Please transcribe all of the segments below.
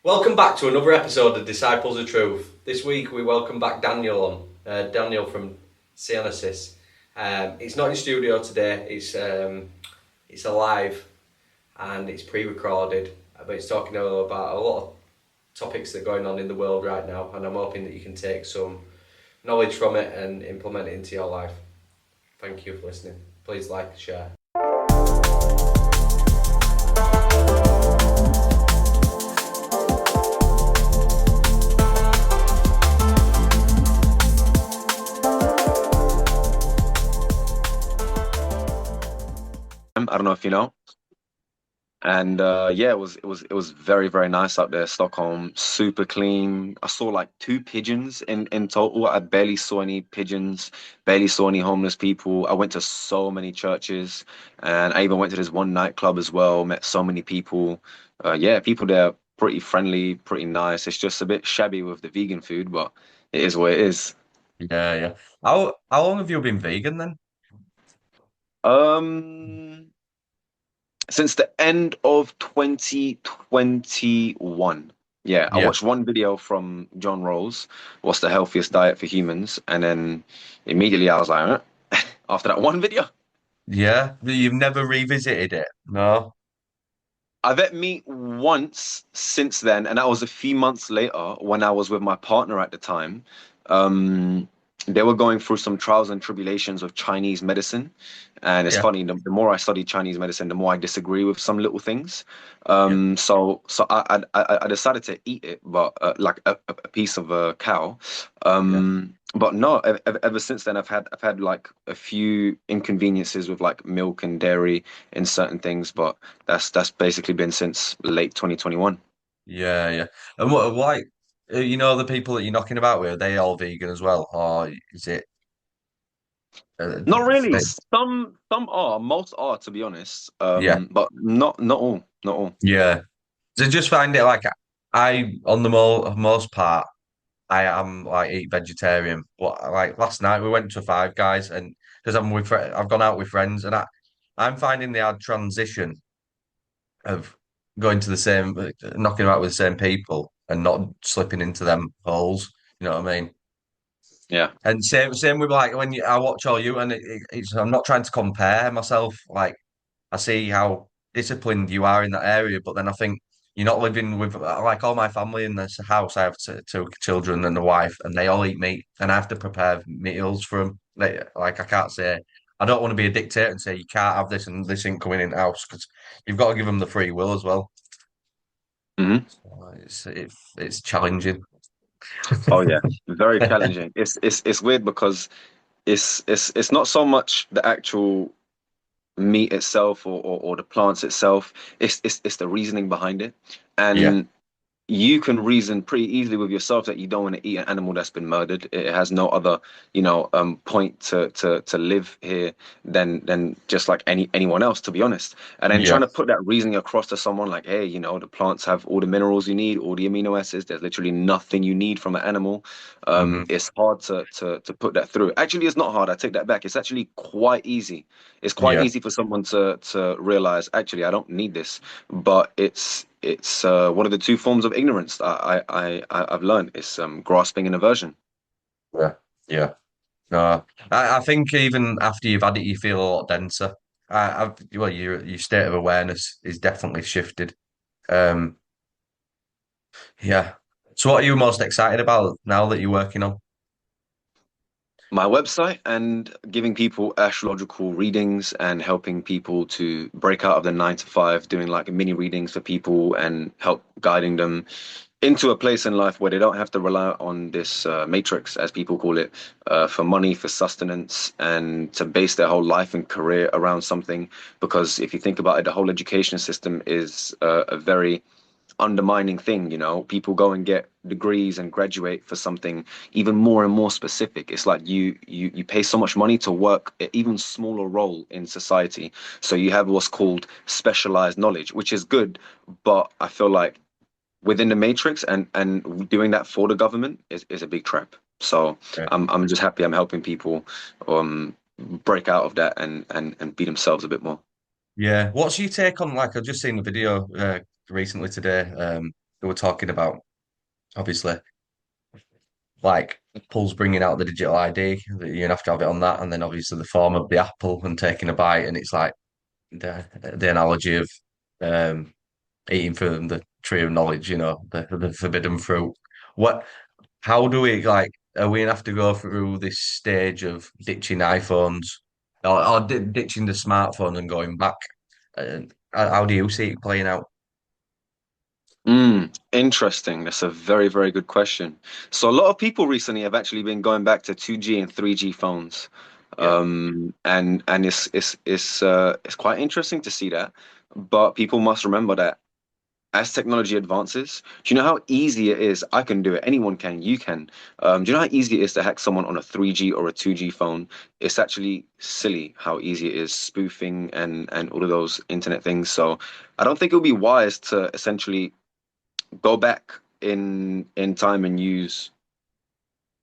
Welcome back to another episode of Disciples of Truth. This week we welcome back Daniel on. Daniel from Cyanesis. It's not in studio today, it's alive and it's pre-recorded, but it's talking about a lot of topics that are going on in the world right now, and I'm hoping that you can take some knowledge from it and implement it into your life. Thank you for listening. Please like and share. I don't know if you know. And yeah, it was very, very nice up there. Stockholm, super clean. I saw like two pigeons in total. I barely saw any pigeons, barely saw any homeless people. I went to so many churches, and I even went to this one nightclub as well. Met so many people. Yeah, people there pretty friendly, pretty nice. It's just a bit shabby with the vegan food, but it is what it is. Yeah, yeah. How long have you been vegan then? Um, since the end of 2021. Yeah, I Yeah. watched one video from John Rolls, what's the healthiest diet for humans? And then immediately I was like, after that one video, Yeah. You've never revisited it? No. I've ate meat once since then, and that was a few months later when I was with my partner at the time. Um, they were going through some trials and tribulations with Chinese medicine. And it's Yeah. funny, the more I study Chinese medicine, the more I disagree with some little things. Yeah. So I decided to eat it, but like a piece of a cow. Yeah. But no, ever since then, I've had like a few inconveniences with like milk and dairy in certain things, but that's basically been since late 2021. Yeah. Yeah. And the people that you're knocking about with, are they all vegan as well? Or is it uh, Not really. they- Some are, most are, to be honest. yeah. But not all, not all. Yeah. So just find it like on the most part, I am like eat vegetarian. But like last night we went to Five Guys and because I've gone out with friends and I'm finding the hard transition of going to the same, knocking about with the same people and not slipping into them holes. You know what I mean? Yeah. And same with like I watch all you, and it's I'm not trying to compare myself. Like I see how disciplined you are in that area, but then I think you're not living with like all my family in this house. I have two children and a wife, and they all eat meat, and I have to prepare meals for them. Like I can't say. I don't want to be a dictator and say you can't have this and this ain't coming in the house because you've got to give them the free will as well. Hmm. It's challenging. Oh yeah, very challenging. It's weird because it's not so much the actual meat itself or the plants itself. It's the reasoning behind it. Yeah, And you can reason pretty easily with yourself that you don't want to eat an animal that's been murdered. It has no other, point to live here than just like anyone else, to be honest. And then yeah, trying to put that reasoning across to someone like, hey, the plants have all the minerals you need, all the amino acids. There's literally nothing you need from an animal. hmm, It's hard to put that through. Actually, it's not hard. I take that back. It's actually quite easy. It's quite yeah. easy for someone to realize, actually, I don't need this, but it's one of the two forms of ignorance that I've learned. It's grasping and aversion. Yeah, yeah. No, I think even after you've had it, you feel a lot denser. Your state of awareness is definitely shifted. Um, yeah. So, what are you most excited about now that you're working on? My website and giving people astrological readings and helping people to break out of the 9 to 5, doing like mini readings for people and help guiding them into a place in life where they don't have to rely on this matrix, as people call it, for money, for sustenance, and to base their whole life and career around something. Because if you think about it, the whole education system is a very undermining thing. People go and get degrees and graduate for something even more and more specific. It's like you pay so much money to work an even smaller role in society, so you have what's called specialized knowledge, which is good, but I feel like within the matrix and doing that for the government is a big trap. So Yeah. I'm just happy I'm helping people break out of that and be themselves a bit more. Yeah. What's your take on like I've just seen the video recently today. they were talking about, obviously, like Apple's bringing out the digital ID, that you have to have it on that, and then obviously the form of the apple and taking a bite, and it's like the analogy of um, eating from the tree of knowledge, the forbidden fruit. What? How do we like? Are we gonna have to go through this stage of ditching iPhones or ditching the smartphone and going back? How do you see it playing out? Interesting. That's a very, very good question. So a lot of people recently have actually been going back to 2G and 3G phones. Yeah. And it's quite interesting to see that. But people must remember that as technology advances, do you know how easy it is? I can do it. Anyone can. You can. Do you know how easy it is to hack someone on a 3G or a 2G phone? It's actually silly how easy it is spoofing and all of those internet things. So I don't think it would be wise to essentially go back in time and use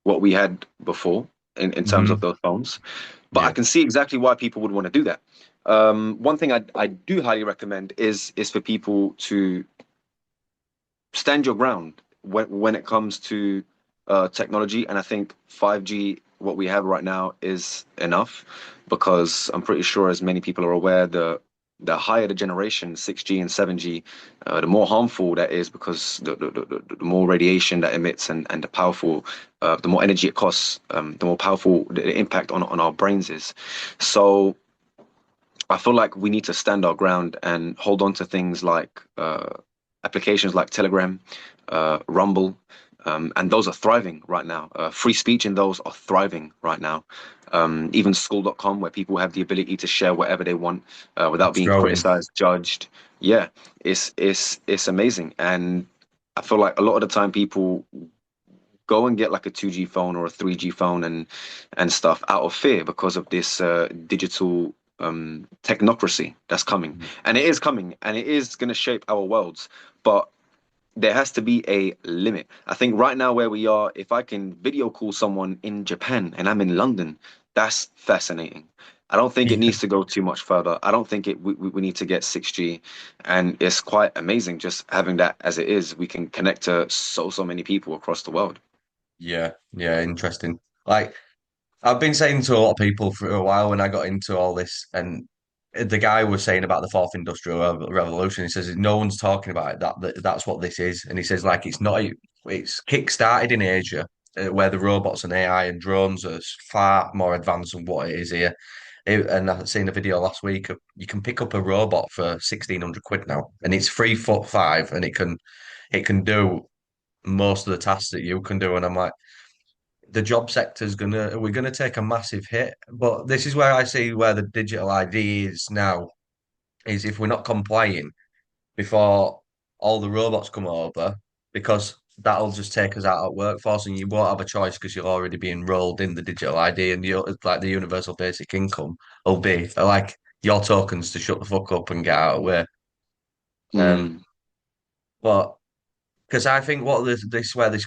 what we had before in terms of Hmm. those phones. But I Yeah. can see exactly why people would want to do that. One thing I do highly recommend is for people to stand your ground when it comes to technology. And I think 5G, what we have right now, is enough because I'm pretty sure, as many people are aware, the higher the generation, 6G and 7G, the more harmful that is because the more radiation that emits and the powerful, the more energy it costs, the more powerful the impact on our brains is. So I feel like we need to stand our ground and hold on to things like applications like Telegram, Rumble, and those are thriving right now. Free speech in those are thriving right now. Even school.com, where people have the ability to share whatever they want without It's being growing. criticized, judged. Yeah, it's amazing. And I feel like a lot of the time people go and get like a 2G phone or a 3G phone and stuff out of fear because of this digital technocracy that's coming. And it is coming and it is going to shape our worlds. But there has to be a limit. I think right now where we are, if I can video call someone in Japan and I'm in London, that's fascinating. I don't think it Yeah. needs to go too much further. I don't think we need to get 6G, and it's quite amazing just having that as it is. We can connect to so many people across the world. Yeah. Yeah. Interesting. Like I've been saying to a lot of people for a while when I got into all this, and the guy was saying about the fourth industrial revolution. He says no one's talking about it. That's what this is, and he says like it's not. It's kick-started in Asia, where the robots and AI and drones are far more advanced than what it is here. And I've seen a video last week of you can pick up a robot for 1,600 quid now, and it's 3 foot 5, and it can do most of the tasks that you can do. And I'm like the job sector's we're gonna take a massive hit. But this is where I see where the digital ID is now, is if we're not complying before all the robots come over, because that'll just take us out of workforce and you won't have a choice because you'll already be enrolled in the digital ID and you like the universal basic income will be like your tokens to shut the fuck up and get out of the way. Um, Mm, but because I think what this where this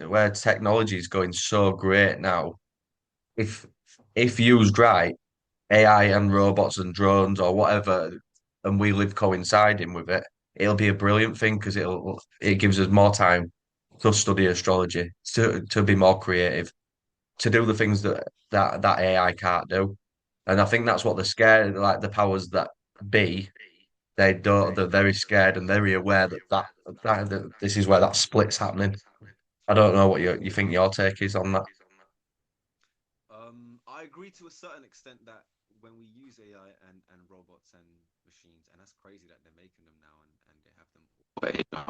where technology is going so great now, if used right, AI and robots and drones or whatever, and we live coinciding with it, it'll be a brilliant thing because it gives us more time to study astrology, to be more creative, to do the things that AI can't do. And I think that's what they're scared, like the powers that be, they don't, they're very scared and very aware that this is where that split's happening. I don't know what you think your take is on that. I agree to a certain extent that when we use AI and robots and machines, and that's crazy that they're making them now and they have them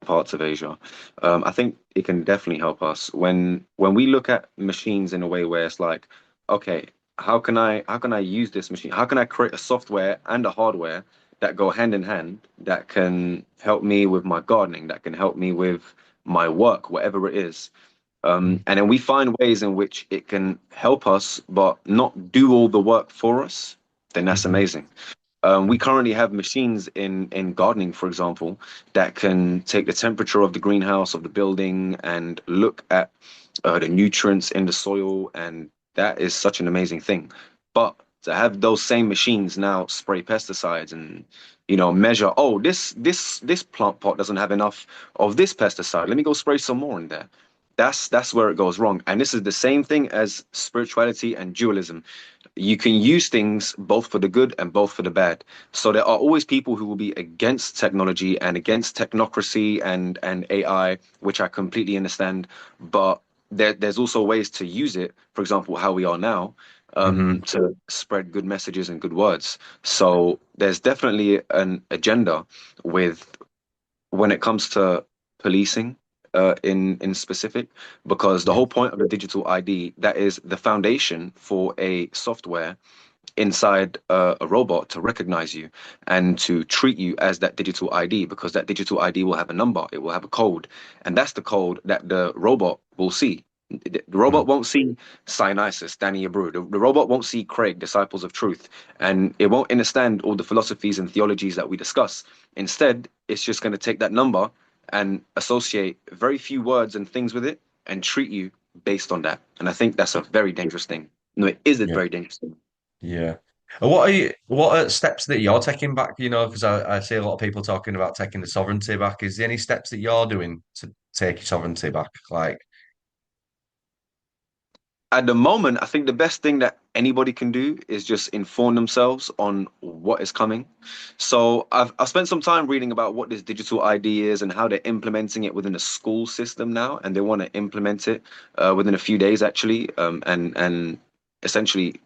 parts of Asia. I think it can definitely help us when we look at machines in a way where it's like, okay, how can I use this machine? How can I create a software and a hardware that go hand in hand that can help me with my gardening, that can help me with my work, whatever it is. And then we find ways in which it can help us, but not do all the work for us. Then that's Mm-hmm. amazing. We currently have machines in gardening, for example, that can take the temperature of the greenhouse of the building and look at the nutrients in the soil, and that is such an amazing thing. But to have those same machines now spray pesticides and measure, oh, this plant pot doesn't have enough of this pesticide, let me go spray some more in there. That's where it goes wrong. And this is the same thing as spirituality and dualism. You can use things both for the good and both for the bad. So there are always people who will be against technology and against technocracy and AI, which I completely understand. But there's also ways to use it, for example, how we are now, Hmm. to spread good messages and good words. So there's definitely an agenda with when it comes to policing, in specific, because the Yeah. whole point of the digital ID, that is the foundation for a software inside a robot to recognize you and to treat you as that digital ID, because that digital ID will have a number, it will have a code, and that's the code that the robot will see. The robot Mm. won't see Dionysus, Danny Abreu. The robot won't see Craig, Disciples of Truth, and it won't understand all the philosophies and theologies that we discuss. Instead, it's just going to take that number and associate very few words and things with it and treat you based on that. And I think that's a very dangerous thing. No, it is a Yeah. very dangerous thing. Yeah. And what are steps that you're taking back, because I see a lot of people talking about taking the sovereignty back. Is there any steps that you're doing to take your sovereignty back? Like, At the moment, I think the best thing that anybody can do is just inform themselves on what is coming. So I've spent some time reading about what this digital ID is and how they're implementing it within the school system now, and they want to implement it within a few days actually, and essentially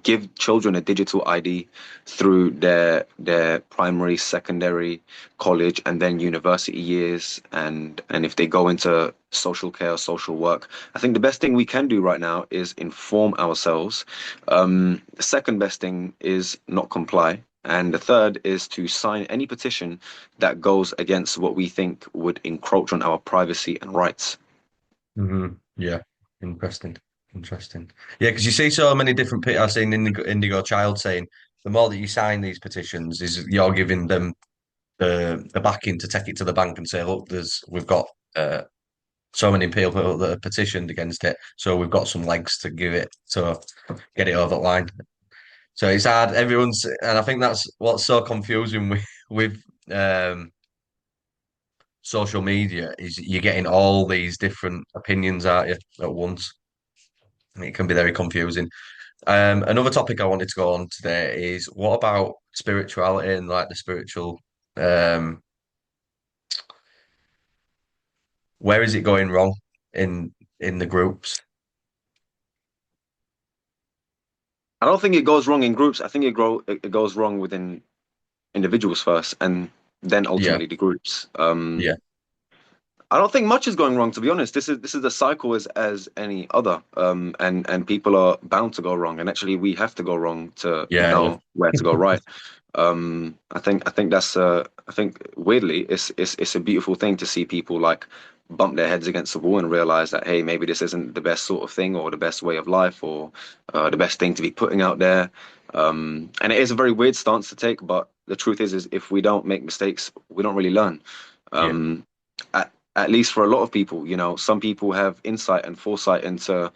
give children a digital ID through their primary, secondary, college, and then university years. And if they go into social care or social work, I think the best thing we can do right now is inform ourselves. The second best thing is not comply. And the third is to sign any petition that goes against what we think would encroach on our privacy and rights. yeah, interesting, interesting. Yeah, because you see so many different people. I've seen Indigo Child saying the more that you sign these petitions, is you're giving them the backing to take it to the bank and say, look, we've got uh, so many people that have petitioned against it, so we've got some legs to give it to get it over the line. So it's hard. And I think that's what's so confusing with social media is you're getting all these different opinions out you at once. It can be very confusing. Another topic I wanted to go on today is what about spirituality and like the spiritual, um, where is it going wrong in the groups? I don't think it goes wrong in groups. I think it goes wrong within individuals first, and then Yeah, ultimately the groups. yeah, I don't think much is going wrong, to be honest. This is the cycle as any other, and people are bound to go wrong, and actually we have to go wrong to yeah, yeah, know where to go right. I think that's I think weirdly it's a beautiful thing to see people like bump their heads against the wall and realize that, hey, maybe this isn't the best sort of thing or the best way of life or the best thing to be putting out there. And it is a very weird stance to take, but the truth is if we don't make mistakes, we don't really learn. yeah, Um, at least for a lot of people, some people have insight and foresight into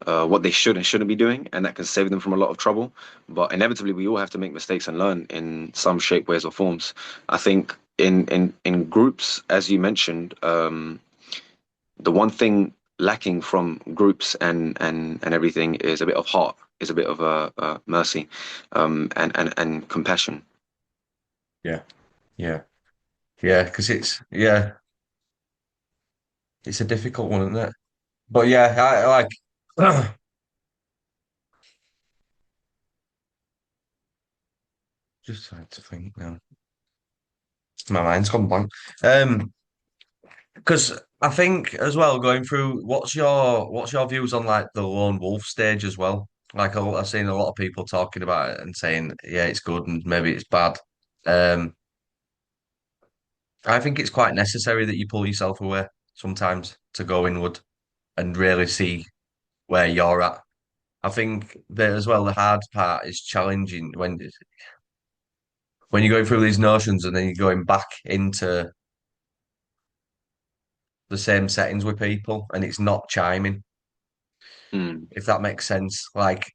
what they should and shouldn't be doing, and that can save them from a lot of trouble. But inevitably, we all have to make mistakes and learn in some shape, ways, or forms. I think in groups, as you mentioned, the one thing lacking from groups and everything is a bit of heart, is a bit of mercy, and compassion. yeah, yeah, yeah. Because it's a difficult one, isn't it? But yeah, I like just trying to think now. My mind's gone blank. Um, because I think as well, going through, what's your views on like the lone wolf stage as well? Like I've seen a lot of people talking about it and saying, yeah, it's good and maybe it's bad. Um, I think it's quite necessary that you pull yourself away sometimes to go inward and really see where you're at. I think that as well, the hard part is challenging when you're going through these notions and then you're going back into the same settings with people and it's not chiming, Mm. if that makes sense. Like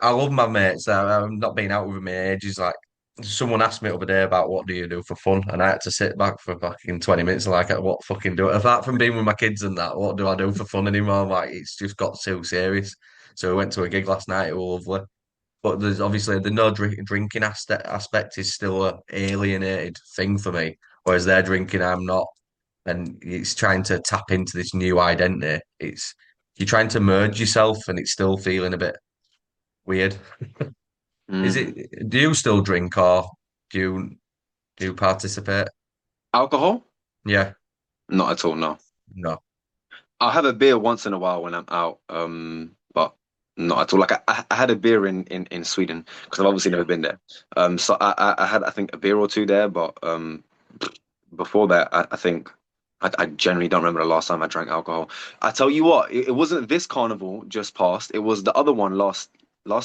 I love my mates. I'm not been out with my ages. Like someone asked me the other day about what do you do for fun, and I had to sit back for fucking 20 minutes. Like, what fucking do it? Apart from being with my kids and that, what do I do for fun anymore? Like, it's just got too serious. So we went to a gig last night. It was lovely, but there's obviously the no drinking aspect is still a alienated thing for me. Whereas they're drinking, I'm not, and it's trying to tap into this new identity. It's you're trying to merge yourself, and it's still feeling a bit weird. Is Mm. it? Do you still drink or do you do you participate? Alcohol? Yeah, Not at all, no. no. I'll have a beer once in a while when I'm out, but not at all. Like I had a beer in Sweden because I've obviously never been there. So I had I think a beer or two there, but before that, I think I generally don't remember the last time I drank alcohol. I tell you what, it wasn't this carnival just passed. It was the other one last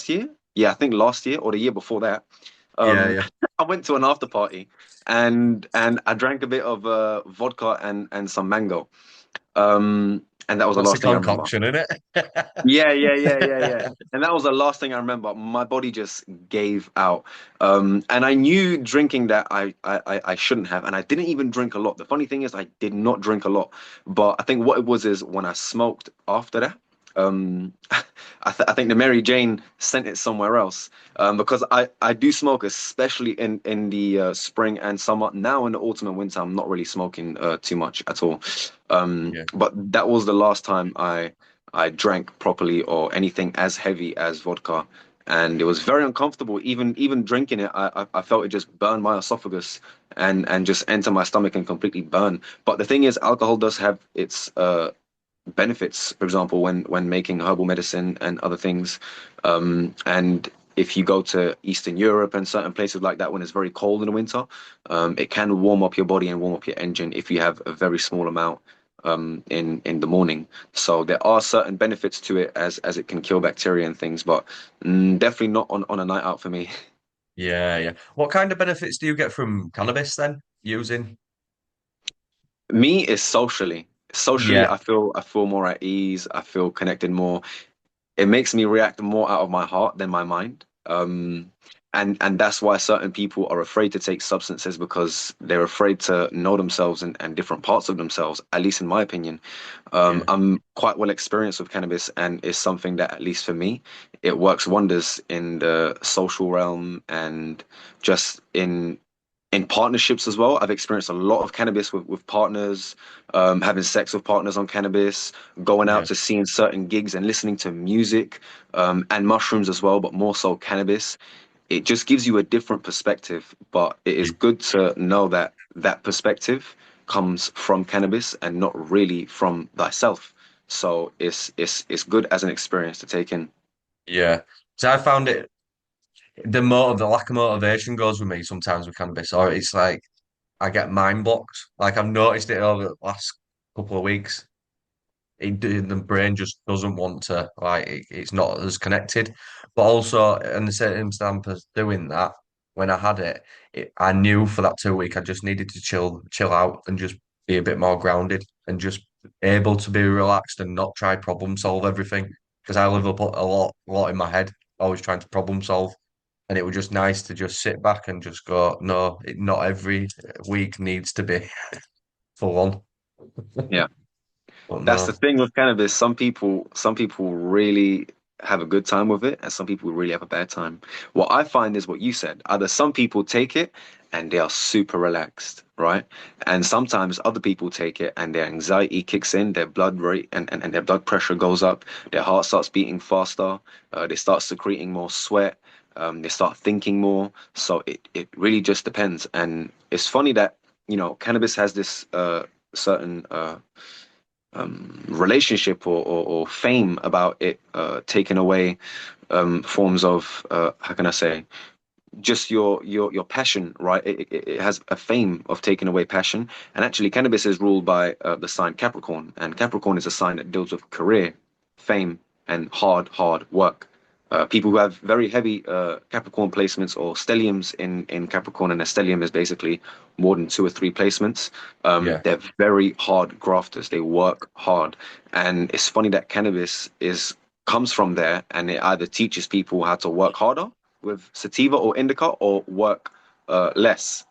year. Yeah, I think last year or the year before that. Yeah, Um, yeah. I went to an after party and I drank a bit of vodka and some mango. And that was the What's the last thing I remember. concoction in it? Yeah. And that was the last thing I remember. My body just gave out. And I knew drinking that I shouldn't have, and I didn't even drink a lot. The funny thing is, I did not drink a lot. But I think what it was is when I smoked after that. I think the Mary Jane sent it somewhere else because I do smoke, especially in the spring and summer. Now in the autumn and winter, I'm not really smoking too much at all. Yeah, But that was the last time I drank properly or anything as heavy as vodka, and it was very uncomfortable. Even drinking it, I felt it just burn my esophagus and just enter my stomach and completely burn. But the thing is, alcohol does have its benefits. For example, when making herbal medicine and other things, and if you go to Eastern Europe and certain places like that when it's very cold in the winter, it can warm up your body and warm up your engine if you have a very small amount in the morning. So there are certain benefits to it as it can kill bacteria and things, but definitely not on a night out for me. yeah. What kind of benefits do you get from cannabis then? Using? Me is socially. Socially, Yeah, I feel more at ease. I feel connected more. It makes me react more out of my heart than my mind. And that's why certain people are afraid to take substances because they're afraid to know themselves and different parts of themselves, at least in my opinion. yeah, I'm quite well experienced with cannabis and it's something that, at least for me, it works wonders in the social realm and just in partnerships as well. I've experienced a lot of cannabis with partners, having sex with partners on cannabis, going out yeah, to seeing certain gigs and listening to music, and mushrooms as well, but more so cannabis. It just gives you a different perspective, but it is good to know that that perspective comes from cannabis and not really from thyself. So it's good as an experience to take in. yeah. So I found it the lack of motivation goes with me sometimes with cannabis, or it's like I get mind blocked. Like I've noticed it over the last couple of weeks. The brain just doesn't want to it's not as connected. But also in the same stamp as doing that, when I had I knew for that 2 week I just needed to chill out and just be a bit more grounded and just able to be relaxed and not try problem solve everything. Because I live up a lot in my head, always trying to problem solve. And it was just nice to just sit back and just go, no, not every week needs to be full on. Yeah. But That's the no, thing with cannabis. Some people really have a good time with it, and some people really have a bad time. What I find is what you said. Either some people take it and they are super relaxed, right? And sometimes other people take it and their anxiety kicks in, their blood rate and their blood pressure goes up, their heart starts beating faster, they start secreting more sweat, they start thinking more. So it really just depends. And it's funny that, cannabis has this certain relationship or fame about it taking away forms of how can I say, just your passion, right? It has a fame of taking away passion, and actually cannabis is ruled by the sign Capricorn, and Capricorn is a sign that deals with career, fame, and hard work. People who have very heavy Capricorn placements or stelliums in Capricorn, and a stellium is basically more than two or three placements. yeah, They're very hard grafters. They work hard, and it's funny that cannabis is comes from there, and it either teaches people how to work harder with sativa or indica, or work less.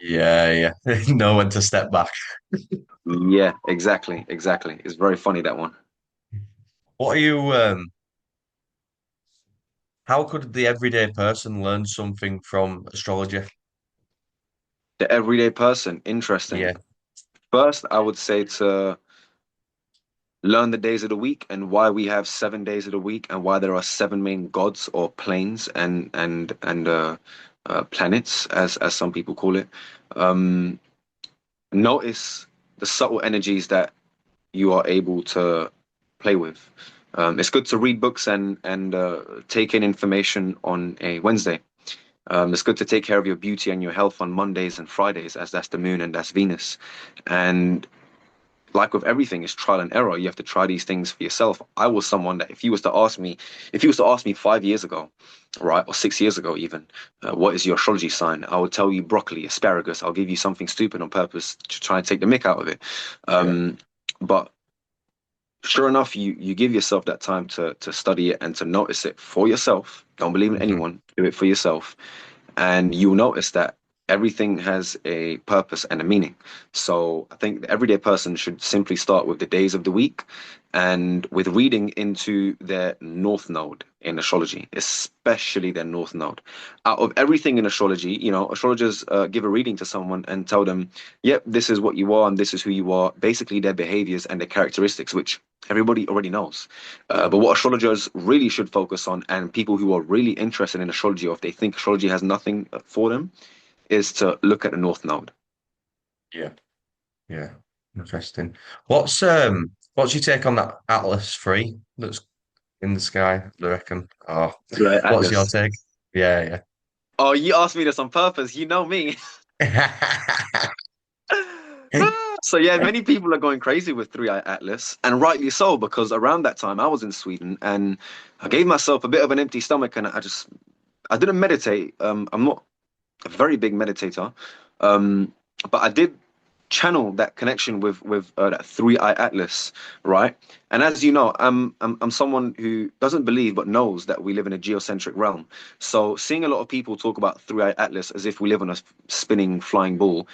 Yeah, yeah. Know when to step back. Yeah, exactly, exactly. It's very funny, that one. What are you how could the everyday person learn something from astrology? The everyday person, interesting. Yeah, First, I would say to learn the days of the week and why we have 7 days of the week and why there are seven main gods or planes and planets, as some people call it. Um, Notice the subtle energies that you are able to play with. It's good to read books and take in information on a Wednesday. It's good to take care of your beauty and your health on Mondays and Fridays, as that's the moon and that's Venus. And like with everything, it's trial and error. You have to try these things for yourself. I was someone that if you was to ask me 5 years ago, right, or 6 years ago even, what is your astrology sign? I would tell you broccoli, asparagus. I'll give you something stupid on purpose to try and take the mick out of it. yeah. But sure enough, you give yourself that time to study it and to notice it for yourself. Don't believe in Hmm. anyone. Do it for yourself, and you'll notice that everything has a purpose and a meaning. So I think the everyday person should simply start with the days of the week and with reading into their north node in astrology, especially their north node. Out of everything in astrology, astrologers give a reading to someone and tell them, yep, this is what you are and this is who you are, basically their behaviors and their characteristics, which everybody already knows. But what astrologers really should focus on, and people who are really interested in astrology, or if they think astrology has nothing for them, is to look at the North Node. Yeah, yeah. Interesting. What's your take on that Atlas 3 that's in the sky, I reckon? Oh, Right, what's your Atlas. take? Yeah, Oh, you asked me this on purpose. You know me. yeah. So yeah, many people are going crazy with Three-Eye Atlas, and rightly so, because around that time I was in Sweden and I gave myself a bit of an empty stomach, and I didn't meditate. I'm not a very big meditator, um, but I did channel that connection with that Three-Eye Atlas, right? And as you know, I'm someone who doesn't believe but knows that we live in a geocentric realm. So seeing a lot of people talk about Three-Eye Atlas as if we live on a spinning flying ball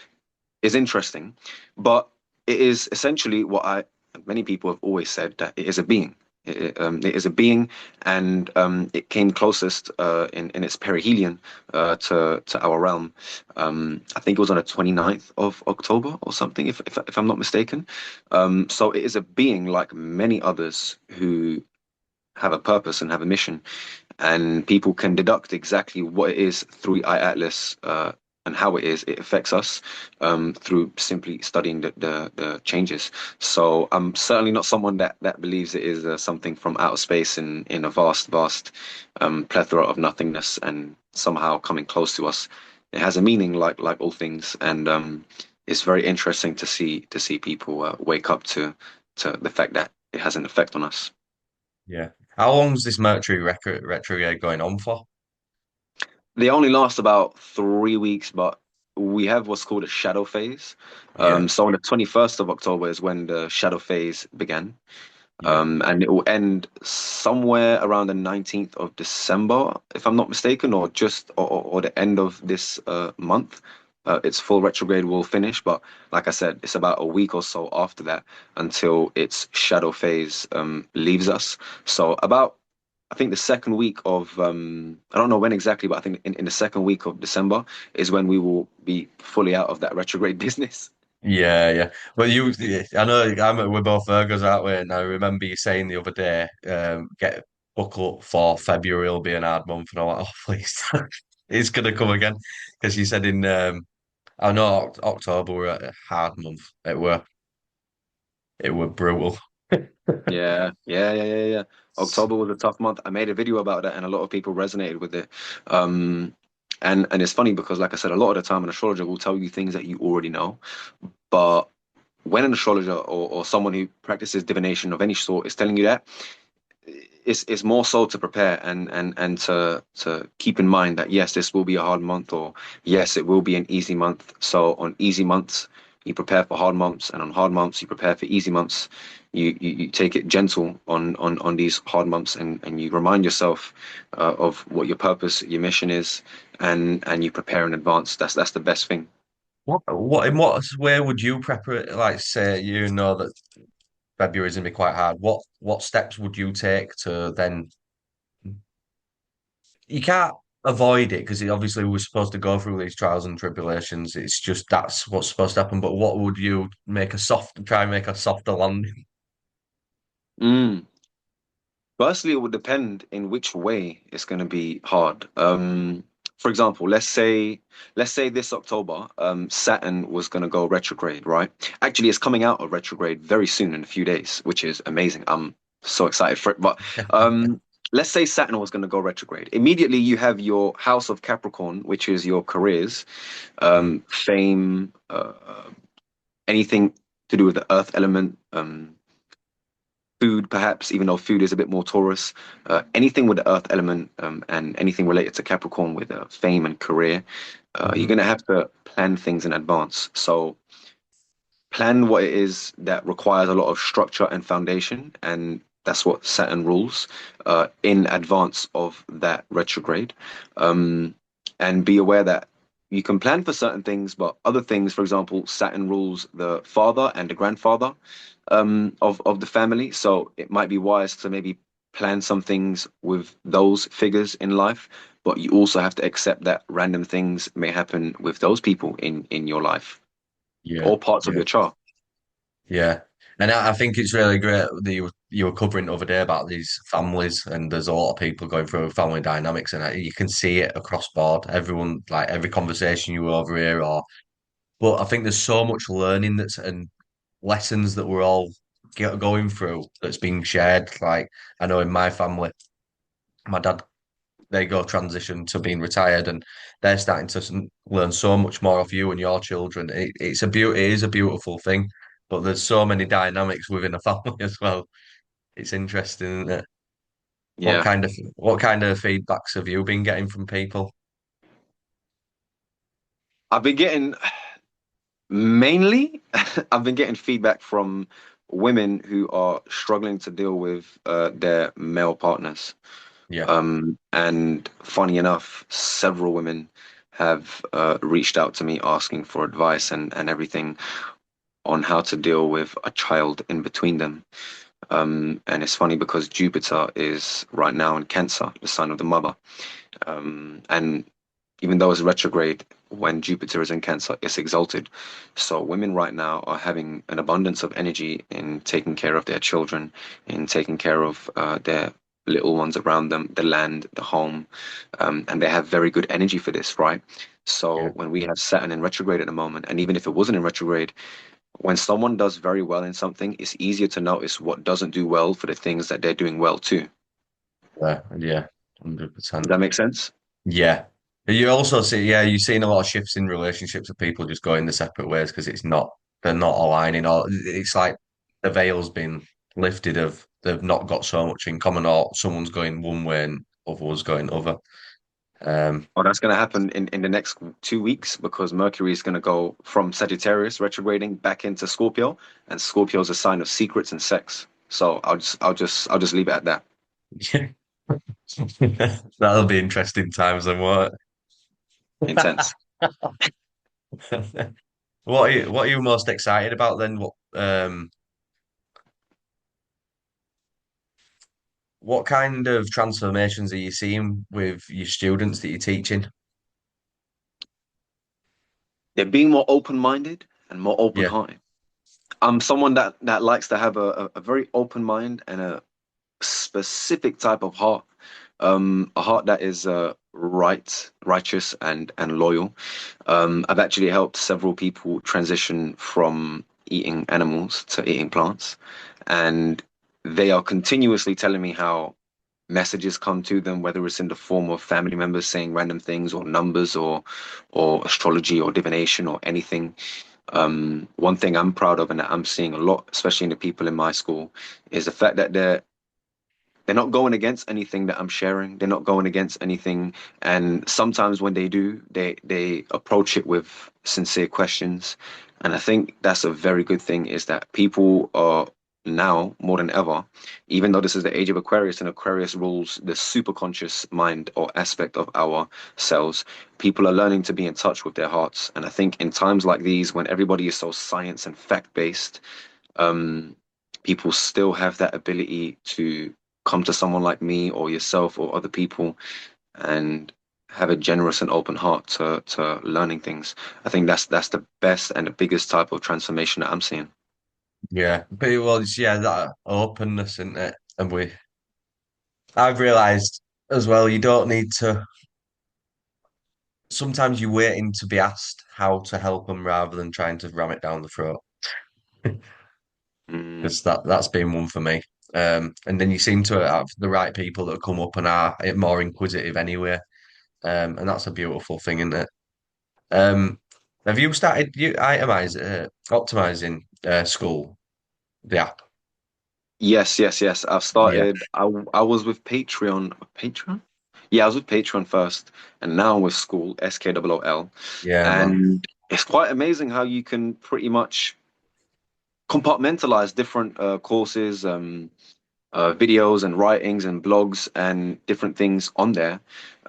is interesting, but it is essentially what many people have always said, that it is a being. It is a being, and it came closest in its perihelion to our realm. I think it was on the 29th of October or something, if I'm not mistaken. So it is a being like many others who have a purpose and have a mission, and people can deduct exactly what it is through Atlas, and how it affects us, through simply studying the changes. So I'm certainly not someone that believes it is something from outer space in a vast plethora of nothingness and somehow coming close to us. It has a meaning, like all things, and it's very interesting to see people wake up to the fact that it has an effect on us. Yeah. How long's this Mercury retrograde going on for? They only last about 3 weeks, but we have what's called a shadow phase. Yeah, So on the 21st of October is when the shadow phase began. yeah, And it will end somewhere around the 19th of December, if I'm not mistaken, or just or the end of this month. Its full retrograde will finish, but like I said, it's about a week or so after that until its shadow phase leaves us. So about, I think the second week of I don't know when exactly, but I think in the second week of December is when we will be fully out of that retrograde business. yeah, yeah. But I know we're both Virgos, aren't we? And I remember you saying the other day, get buckle up for February will be an hard month, and I'm like, oh please, it's gonna come again because you said in I know October were a hard month. It were brutal. Yeah, yeah, yeah, yeah, yeah. October was a tough month. I made a video about that, and a lot of people resonated with it. Um, and it's funny because, like I said, a lot of the time an astrologer will tell you things that you already know. But when an astrologer or someone who practices divination of any sort is telling you that, it's more so to prepare and to keep in mind that yes, this will be a hard month, or yes, it will be an easy month. So on easy months, you prepare for hard months, and on hard months you prepare for easy months. You take it gentle on these hard months, and you remind yourself of what your purpose, your mission is, and you prepare in advance. That's the best thing. In what way would you prepare it? Like, say, you know that February is going to be quite hard. What steps would you take to then? You can't avoid it because obviously we're supposed to go through these trials and tribulations. It's just that's what's supposed to happen. But what would you try and make a softer landing? Mm. Firstly, it would depend in which way it's going to be hard. For example, let's say this October, Saturn was going to go retrograde, right? Actually, it's coming out of retrograde very soon in a few days, which is amazing. I'm so excited for it. But let's say Saturn was going to go retrograde. Immediately, you have your house of Capricorn, which is your careers, Mm. fame, anything to do with the earth element. Food, perhaps, even though food is a bit more Taurus, anything with the earth element, and anything related to Capricorn with fame and career, you're Hmm. going to have to plan things in advance. So plan what it is that requires a lot of structure and foundation, and that's what Saturn rules in advance of that retrograde. Um, and be aware that you can plan for certain things, but other things, for example, Saturn rules the father and the grandfather of the family. So it might be wise to maybe plan some things with those figures in life, but you also have to accept that random things may happen with those people in your life Yeah, or parts of yeah, your chart. yeah. And I think it's really great that you were covering the other day about these families, and there's a lot of people going through family dynamics, and you can see it across board. Everyone, like every conversation you overhear, but I think there's so much learning and lessons that we're all going through that's being shared. Like I know in my family, my dad, they go transition to being retired, and they're starting to learn so much more of you and your children. It is a beautiful thing, but there's so many dynamics within a family as well. It's interesting, isn't it? Yeah. What kind of feedbacks have you been getting from people? I've been getting mainly I've been getting feedback from women who are struggling to deal with their male partners. Yeah, And funny enough, several women have reached out to me asking for advice and everything on how to deal with a child in between them. And it's funny because Jupiter is right now in Cancer, the sign of the mother. And even though it's retrograde, when Jupiter is in Cancer, it's exalted. So women right now are having an abundance of energy in taking care of their children, in taking care of their little ones around them, the land, the home, and they have very good energy for this, right? So yeah, when we have Saturn in retrograde at the moment, and even if it wasn't in retrograde, when someone does very well in something, it's easier to notice what doesn't do well for the things that they're doing well too. yeah, Does 100%. that make sense? Yeah. You also see, yeah, you've seen a lot of shifts in relationships of people just going their separate ways because they're not aligning, or it's like the veil's been lifted of they've not got so much in common, or someone's going one way and others going other. Um, Oh, that's going to happen in the next 2 weeks because Mercury is going to go from Sagittarius retrograding back into Scorpio, and Scorpio is a sign of secrets and sex. So I'll just leave it at that. that'll be interesting times and what. Intense. What are you most excited about then? What kind of transformations are you seeing with your students that you're teaching? They're being more open-minded and more Yeah, open-hearted. I'm someone that likes to have a very open mind and a specific type of heart. A heart that is righteous, and loyal. I've actually helped several people transition from eating animals to eating plants, and they are continuously telling me how messages come to them, whether it's in the form of family members saying random things, or numbers, or astrology, or divination, or anything. One thing I'm proud of and that I'm seeing a lot, especially in the people in my school, is the fact that they're not going against anything that I'm sharing. They're not going against anything. And sometimes when they do, they approach it with sincere questions. And I think that's a very good thing, is that people are now more than ever, even though this is the age of Aquarius and Aquarius rules the superconscious mind or aspect of our cells, people are learning to be in touch with their hearts. And I think in times like these, when everybody is so science and fact based, um, people still have that ability to come to someone like me or yourself or other people and have a generous and open heart to learning things. I think that's the best and the biggest type of transformation that I'm seeing. Yeah, but it was yeah that openness, isn't it? And I've realised as well, you don't need to. Sometimes you're waiting to be asked how to help them rather than trying to ram it down the throat. Mm, Because that's been one for me. And then you seem to have the right people that come up and are more inquisitive anyway. And that's a beautiful thing, isn't it? Um, have you started optimizing school, the app? yes, yes, yes. I've Yeah, started. I was with Patreon. Patreon? Yeah, I was with Patreon first, and now I'm with school, SKOOL. yeah, man. And it's quite amazing how you can pretty much compartmentalize different courses, videos and writings and blogs and different things on there.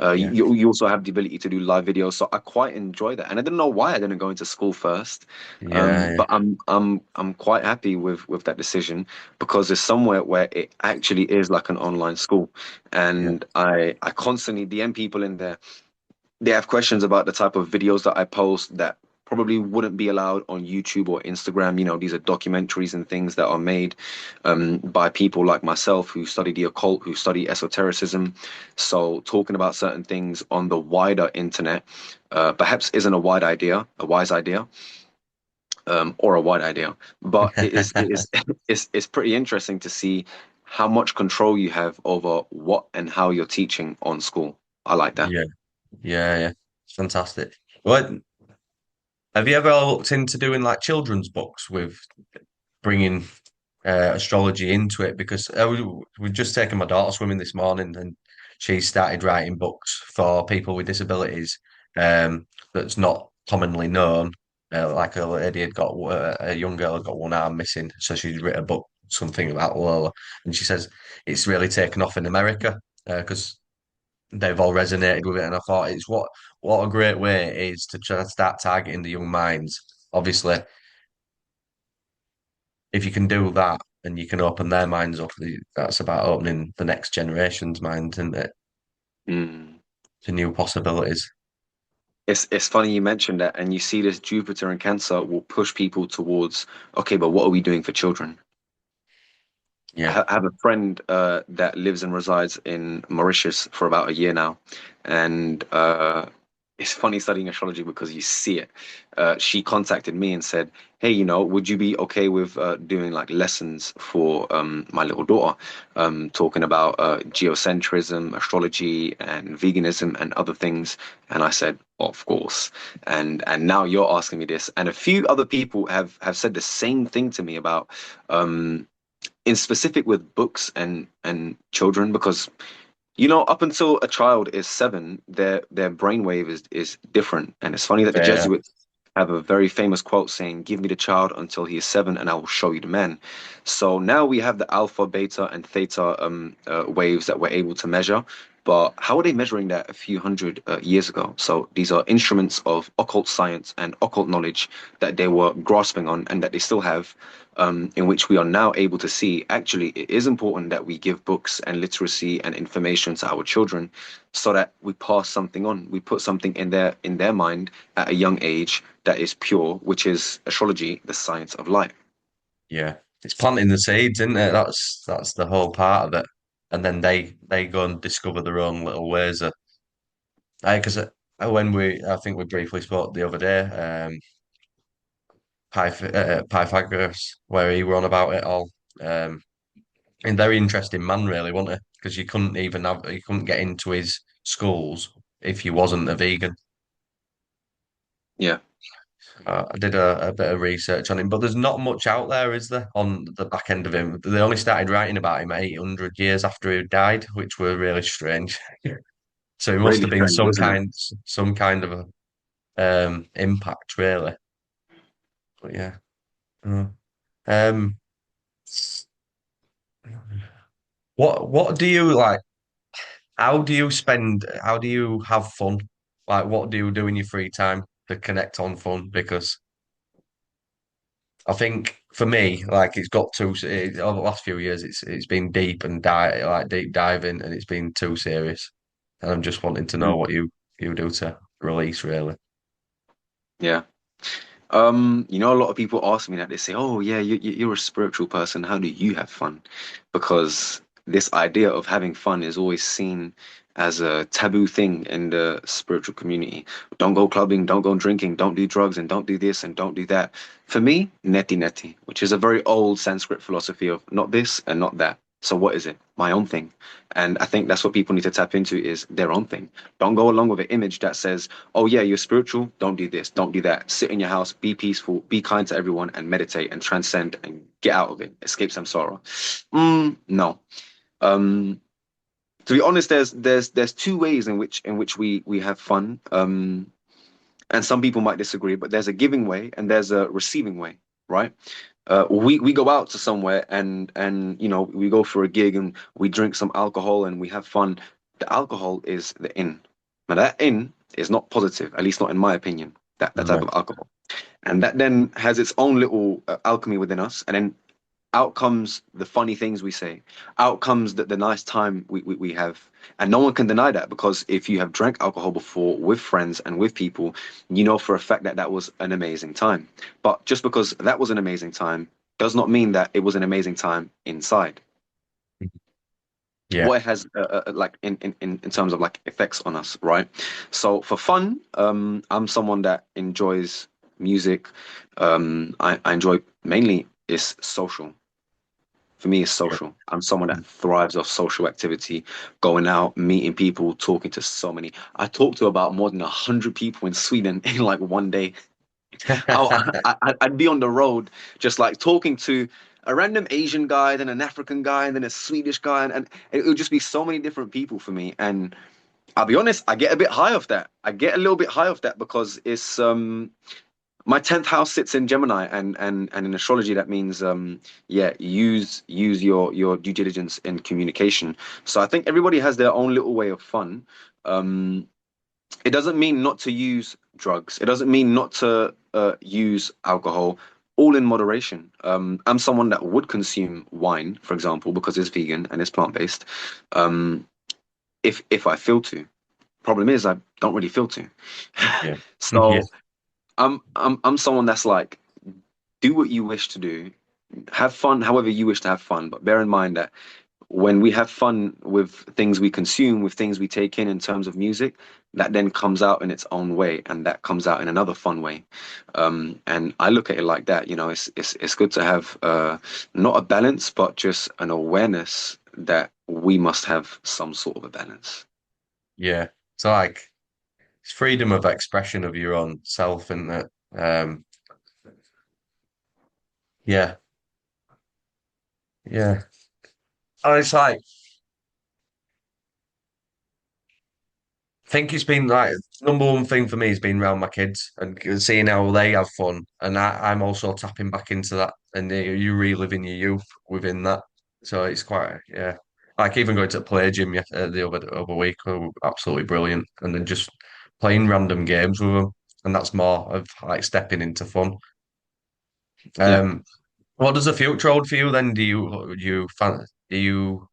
Yeah, You also have the ability to do live videos, so I quite enjoy that. And I didn't know why I didn't go into school first, yeah, but I'm quite happy with that decision, because there's somewhere where it actually is like an online school, yeah, and I constantly DM people in there. They have questions about the type of videos that I post that probably wouldn't be allowed on YouTube or Instagram. You know, these are documentaries and things that are made by people like myself who study the occult, who study esotericism. So talking about certain things on the wider internet perhaps isn't a wise idea, or a wide idea, but it is it's pretty interesting to see how much control you have over what and how you're teaching on school. I like that. yeah, yeah, yeah. It's fantastic. What have you ever looked into doing like children's books with bringing astrology into it? Because we've just taken my daughter swimming this morning, and she started writing books for people with disabilities. That's not commonly known. Like a lady had got a young girl had got one arm missing, so she's written a book, something about Lola, and she says it's really taken off in America because they've all resonated with it. And I thought it's what a great way it is to try to start targeting the young minds. Obviously, if you can do that and you can open their minds up, that's about opening the next generation's mind, isn't it, Mm. to new possibilities. It's funny you mentioned that, and you see this Jupiter and Cancer will push people towards, okay, but what are we doing for children? Yeah. I have a friend that lives and resides in Mauritius for about a year now, and it's funny studying astrology because you see it. She contacted me and said, "Hey, would you be okay with doing like lessons for my little daughter, talking about geocentrism, astrology, and veganism and other things?" And I said, "Of course." And now you're asking me this, and a few other people have said the same thing to me about. In specific with books and children, because up until a child is 7, their brainwave is different. And it's funny that the Yeah. Jesuits have a very famous quote saying, "Give me the child until he is 7 and I will show you the man." So now we have the alpha, beta, and theta waves that we're able to measure. But how are they measuring that a few hundred years ago? So these are instruments of occult science and occult knowledge that they were grasping on and that they still have, in which we are now able to see actually it is important that we give books and literacy and information to our children, so that we pass something on. We put something in their mind at a young age that is pure, which is astrology, the science of light. Yeah. It's planting the seeds, isn't it? That's the whole part of it. And then they go and discover their own little ways of because when I think we briefly spoke the other day, Pythagoras, where he were on about it all. Um, and very interesting man, really, wasn't he? Because you couldn't get into his schools if you wasn't a vegan. Yeah. I did a bit of research on him, but there's not much out there, is there, on the back end of him? They only started writing about him 800 years after he died, which were really strange. So he must Really have been strange, wasn't it? some kind of a impact, really. But yeah. Mm. Um, what do you like? How do you have fun? Like, what do you do in your free time to connect on fun? Because I think for me, like over the last few years, it's been deep diving, and it's been too serious. And I'm just wanting to know Mm. what you do to release, really. Yeah. A lot of people ask me that. They say, "Oh, yeah, you're a spiritual person. How do you have fun?" Because this idea of having fun is always seen as a taboo thing in the spiritual community. Don't go clubbing, don't go drinking, don't do drugs, and don't do this and don't do that. For me, neti neti, which is a very old Sanskrit philosophy of not this and not that. So what is it? My own thing. And I think that's what people need to tap into is their own thing. Don't go along with an image that says, oh yeah, you're spiritual, don't do this, don't do that. Sit in your house, be peaceful, be kind to everyone, and meditate and transcend and get out of it, escape some sorrow. No. Um, to be honest, there's two ways in which we have fun. And some people might disagree, but there's a giving way and there's a receiving way, right? We go out to somewhere and we go for a gig and we drink some alcohol and we have fun. The alcohol is the in. Now that in is not positive, at least not in my opinion. That type No. of alcohol, and that then has its own little alchemy within us, and then out comes the funny things we say, out comes the nice time we have. And no one can deny that because if you have drank alcohol before with friends and with people, you know for a fact that that was an amazing time. But just because that was an amazing time does not mean that it was an amazing time inside. Yeah. What it has like in terms of like effects on us, right? So for fun, I'm someone that enjoys music. I enjoy mainly is social. For me, it's Yeah. social. I'm someone that thrives off social activity, going out, meeting people, talking to so many. I talked to about more than 100 people in Sweden in like one day. I'd be on the road just like talking to a random Asian guy, then an African guy, and then a Swedish guy, and it would just be so many different people for me. And I'll be honest, I get a bit high off that. I get a little bit high off that because it's my 10th house sits in Gemini, and in astrology that means yeah, use your due diligence in communication. So I think everybody has their own little way of fun. Um, it doesn't mean not to use drugs. It doesn't mean not to use alcohol. All in moderation. I'm someone that would consume wine, for example, because it's vegan and it's plant-based. Um, if I feel to. Problem is, I don't really feel to. Yeah. Yeah. So I'm someone that's like, do what you wish to do, have fun however you wish to have fun, but bear in mind that when we have fun with things we consume, with things we take in terms of music, that then comes out in its own way, and that comes out in another fun way. And I look at it like that. It's good to have not a balance, but just an awareness that we must have some sort of a balance. Yeah. So like it's freedom of expression of your own self, and that yeah, yeah. And it's like I think it's been like number one thing for me has been around my kids and seeing how they have fun, and I'm also tapping back into that, and you reliving your youth within that. So it's quite yeah, like even going to the play gym the other week were absolutely brilliant, and then just playing random games with them, and that's more of like stepping into fun. Yeah. Um, what does the future hold for you then? Do you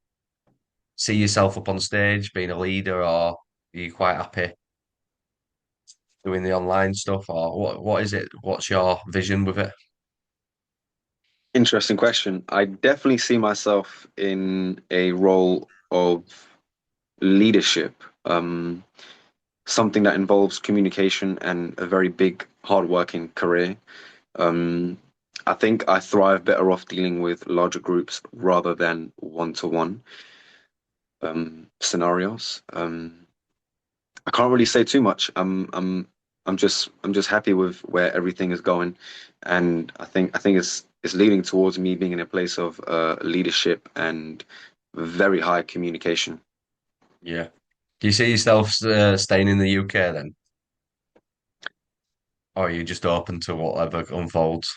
see yourself up on stage being a leader, or are you quite happy doing the online stuff, or what is it? What's your vision with it? Interesting question. I definitely see myself in a role of leadership, something that involves communication and a very big, hardworking career. Um, I think I thrive better off dealing with larger groups rather than one-to-one scenarios. I can't really say too much. I'm I'm just happy with where everything is going, and I think it's leading towards me being in a place of leadership and very high communication. Yeah. Do you see yourself staying in the UK then? Or are you just open to whatever unfolds?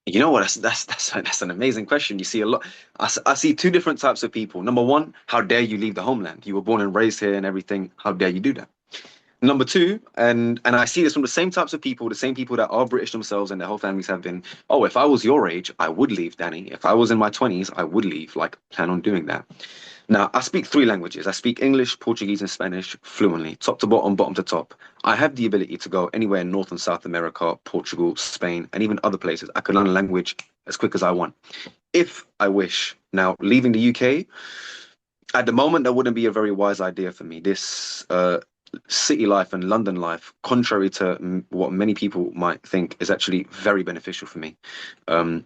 You know what? That's an amazing question. You see a lot. I see two different types of people. Number one, how dare you leave the homeland? You were born and raised here and everything. How dare you do that? Number two, and I see this from the same types of people, the same people that are British themselves and their whole families have been. Oh, if I was your age, I would leave, Danny. If I was in my 20s, I would leave. Like, plan on doing that. Now, I speak three languages. I speak English, Portuguese, and Spanish fluently, top to bottom, bottom to top. I have the ability to go anywhere in North and South America, Portugal, Spain, and even other places. I could learn a language as quick as I want, if I wish. Now, leaving the UK, at the moment, that wouldn't be a very wise idea for me. This city life and London life, contrary to what many people might think, is actually very beneficial for me.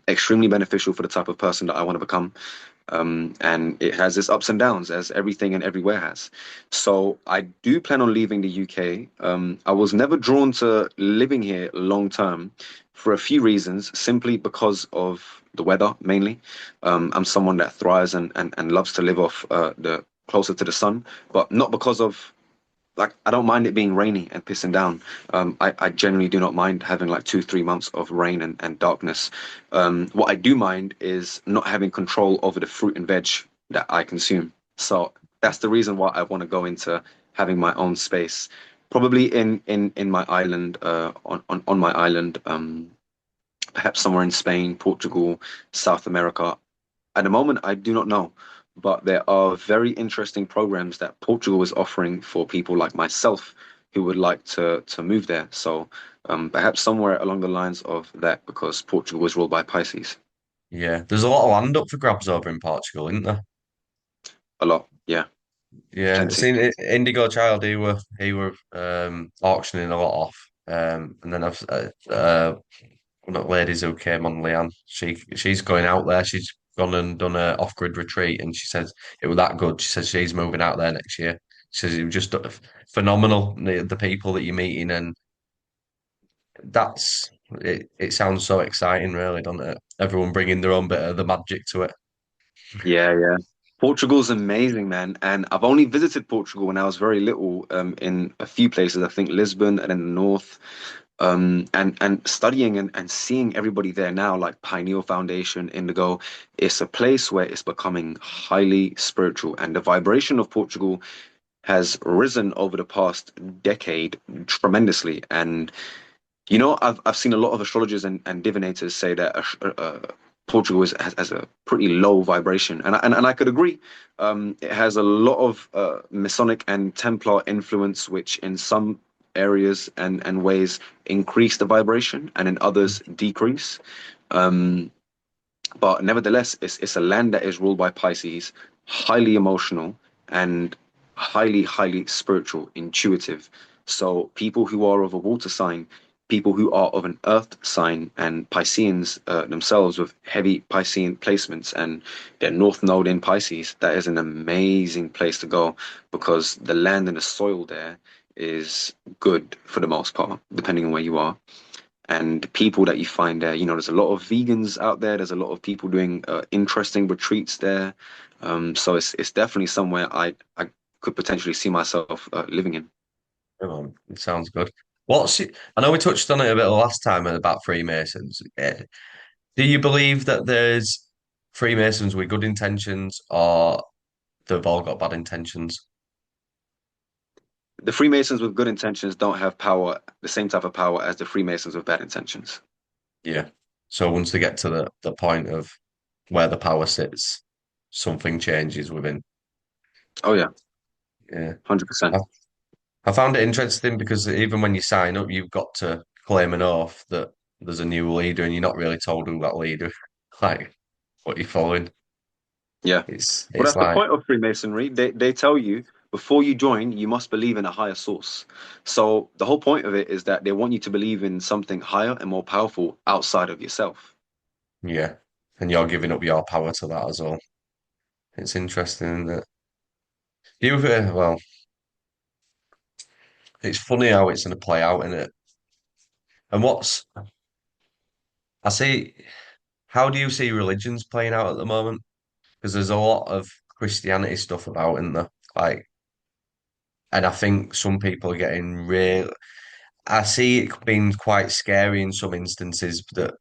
Extremely beneficial for the type of person that I want to become. And it has its ups and downs, as everything and everywhere has. So I do plan on leaving the UK. I was never drawn to living here long term for a few reasons, simply because of the weather mainly. I'm someone that thrives and loves to live off the closer to the sun, but not because of like I don't mind it being rainy and pissing down. I generally do not mind having like 2, 3 months of rain and darkness. What I do mind is not having control over the fruit and veg that I consume. So that's the reason why I want to go into having my own space, probably in my island, on my island, perhaps somewhere in Spain, Portugal, South America. At the moment, I do not know, but there are very interesting programs that Portugal is offering for people like myself who would like to move there. So perhaps somewhere along the lines of that, because Portugal is ruled by Pisces Yeah. There's a lot of land up for grabs over in Portugal, isn't there? a lot. Yeah, Yeah. I plenty. seen Indigo Child, he were auctioning a lot off. And then I've one of the ladies who came on, Leanne, she's going out there. She's gone and done a off-grid retreat, and she says it was that good. She says she's moving out there next year. She says it was just phenomenal, the people that you're meeting, and that's it. It sounds so exciting, really, doesn't it? Everyone bringing their own bit of the magic to it. Yeah, yeah. Portugal's amazing, man. And I've only visited Portugal when I was very little, in a few places. I think Lisbon and in the north. And studying and seeing everybody there now, like Pineal Foundation, Indigo, it's a place where it's becoming highly spiritual, and the vibration of Portugal has risen over the past decade tremendously. And I've seen a lot of astrologers and divinators say that Portugal has a pretty low vibration, and I could agree. It has a lot of Masonic and Templar influence, which in some areas and ways increase the vibration, and in others decrease. Um, but nevertheless, it's a land that is ruled by Pisces, highly emotional and highly spiritual, intuitive. So people who are of a water sign, people who are of an earth sign, and Pisceans themselves with heavy Piscean placements and their north node in Pisces, that is an amazing place to go, because the land and the soil there is good for the most part, depending on where you are. And people that you find there, there's a lot of vegans out there. There's a lot of people doing interesting retreats there. So it's definitely somewhere I could potentially see myself living in. It sounds good. I know we touched on it a bit last time about Freemasons. Do you believe that there's Freemasons with good intentions, or they've all got bad intentions? The Freemasons with good intentions don't have power, the same type of power as the Freemasons with bad intentions. Yeah. So once they get to the point of where the power sits, something changes within. Oh yeah, Yeah. 100%. I, I found it interesting because even when you sign up, you've got to claim an oath that there's a new leader and you're not really told who that leader, like what you're following. Yeah. Well, It's that's the like, point of Freemasonry. They tell you before you join, you must believe in a higher source. So the whole point of it is that they want you to believe in something higher and more powerful outside of yourself. yeah. And you're giving up your power to that as well. It's interesting that you've well, it's funny how it's going to play out in it. And I see, how do you see religions playing out at the moment? Because there's a lot of Christianity stuff about in there. Like, and I think some people are getting real. I see it being quite scary in some instances that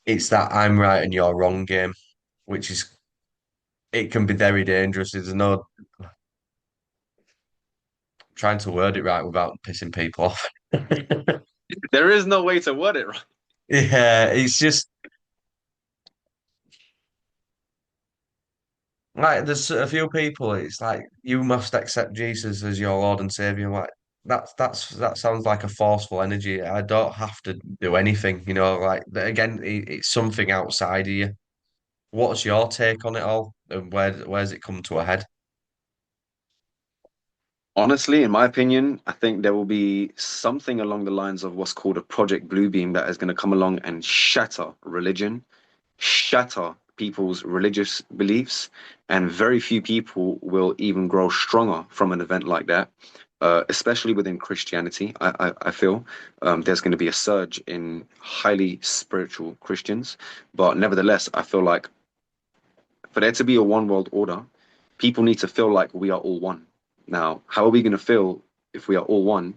it's that I'm right and you're wrong game, which is it can be very dangerous. There's no trying to word it right without pissing people off. There is no way to word it right. Yeah, it's just like there's a few people. It's like you must accept Jesus as your Lord and Savior. Like that sounds like a forceful energy. I don't have to do anything, Like again, it's something outside of you. What's your take on it all? And where's it come to a head? Honestly, in my opinion, I think there will be something along the lines of what's called a Project Bluebeam that is going to come along and shatter religion, shatter people's religious beliefs, and very few people will even grow stronger from an event like that. Especially within Christianity, I feel there's going to be a surge in highly spiritual Christians, but nevertheless, I feel like for there to be a one world order, people need to feel like we are all one. Now, how are we going to feel if we are all one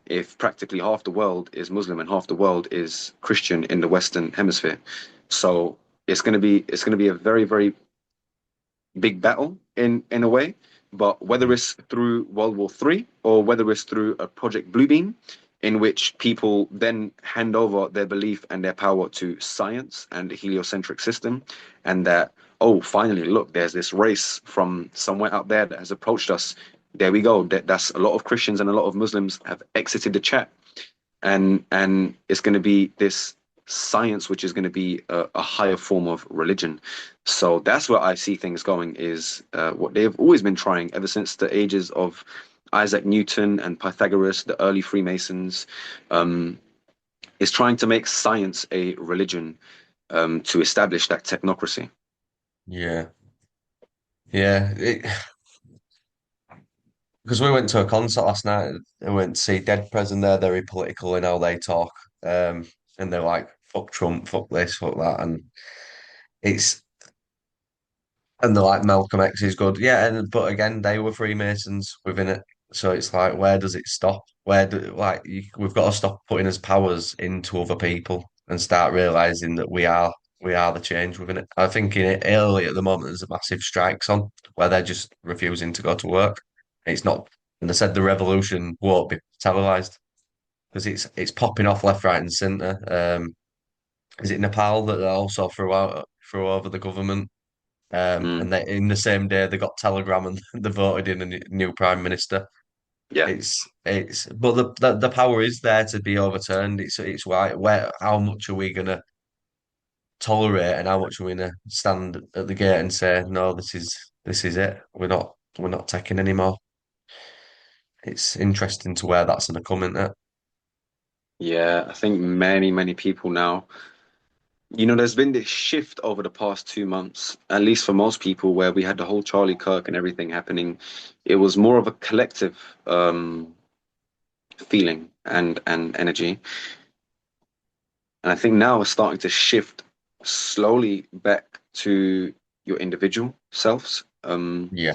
if practically half the world is Muslim and half the world is Christian in the Western Hemisphere? So it's going to be a very, very big battle in a way. But whether it's through World War III or whether it's through a Project Bluebeam, in which people then hand over their belief and their power to science and the heliocentric system, and that, oh, finally, look, there's this race from somewhere out there that has approached us. There we go. That's a lot of Christians and a lot of Muslims have exited the chat, and it's going to be this science which is going to be a higher form of religion. So that's where I see things going is what they've always been trying ever since the ages of Isaac Newton and Pythagoras, the early Freemasons, um, is trying to make science a religion, to establish that technocracy. Yeah, yeah. Because we went to a concert last night and went to see Dead President. They're very political in how they talk, and they're like, "Fuck Trump, fuck this, fuck that," it's and they're like, "Malcolm X is good." Yeah, but again, they were Freemasons within it, so it's like, where does it stop? We've got to stop putting his powers into other people and start realizing that we are the change within it. I think in Italy at the moment there's a massive strikes on where they're just refusing to go to work. It's not, and they said the revolution won't be televised because it's popping off left, right, and centre. Is it Nepal that they also threw over the government? Mm, And they in the same day they got telegram and they voted in a new prime minister. yeah, But the power is there to be overturned. It's where how much are we gonna tolerate and how much are we gonna stand at the gate and say no, this is it. We're not taking anymore. It's interesting to where that's gonna come in. yeah. I think many, many people now. There's been this shift over the past 2 months, at least for most people, where we had the whole Charlie Kirk and everything happening. It was more of a collective feeling and energy. And I think now it's starting to shift slowly back to your individual selves. Yeah,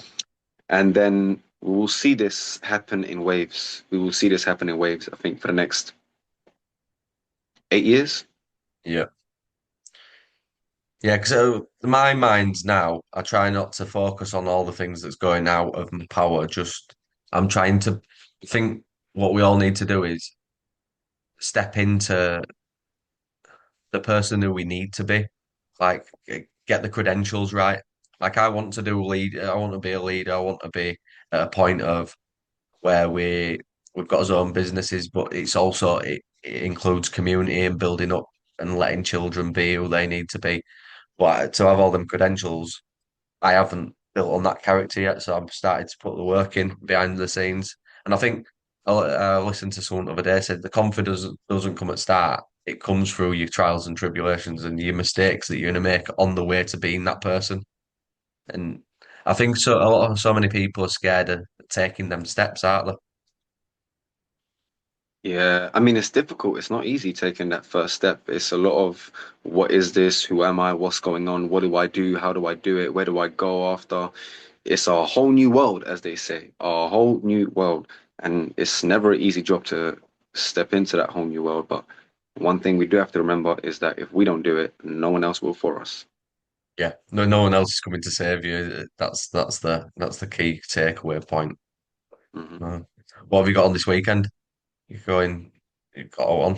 And then we will see this happen in waves. We will see this happen in waves, I think, for the next 8 years. yeah. Yeah, because my mind now, I try not to focus on all the things that's going out of my power. Just I'm trying to think what we all need to do is step into the person who we need to be, like get the credentials right. Like I want to do lead, I want to be a leader. I want to be at a point of where we've got our own businesses, but it includes community and building up and letting children be who they need to be. But to have all them credentials, I haven't built on that character yet, so I'm starting to put the work in behind the scenes. And I think I listened to someone the other day said the confidence doesn't come at start; it comes through your trials and tribulations and your mistakes that you're going to make on the way to being that person. And I think so many people are scared of taking them steps, aren't they? Yeah, I mean, it's difficult. It's not easy taking that first step. It's a lot of what is this? Who am I? What's going on? What do I do? How do I do it? Where do I go after? It's a whole new world, as they say, a whole new world. And it's never an easy job to step into that whole new world. But one thing we do have to remember is that if we don't do it, no one else will for us. Yeah, no one else is coming to save you. That's the key takeaway point. Mhm. Uh, what have you got on this weekend? You going? You got one?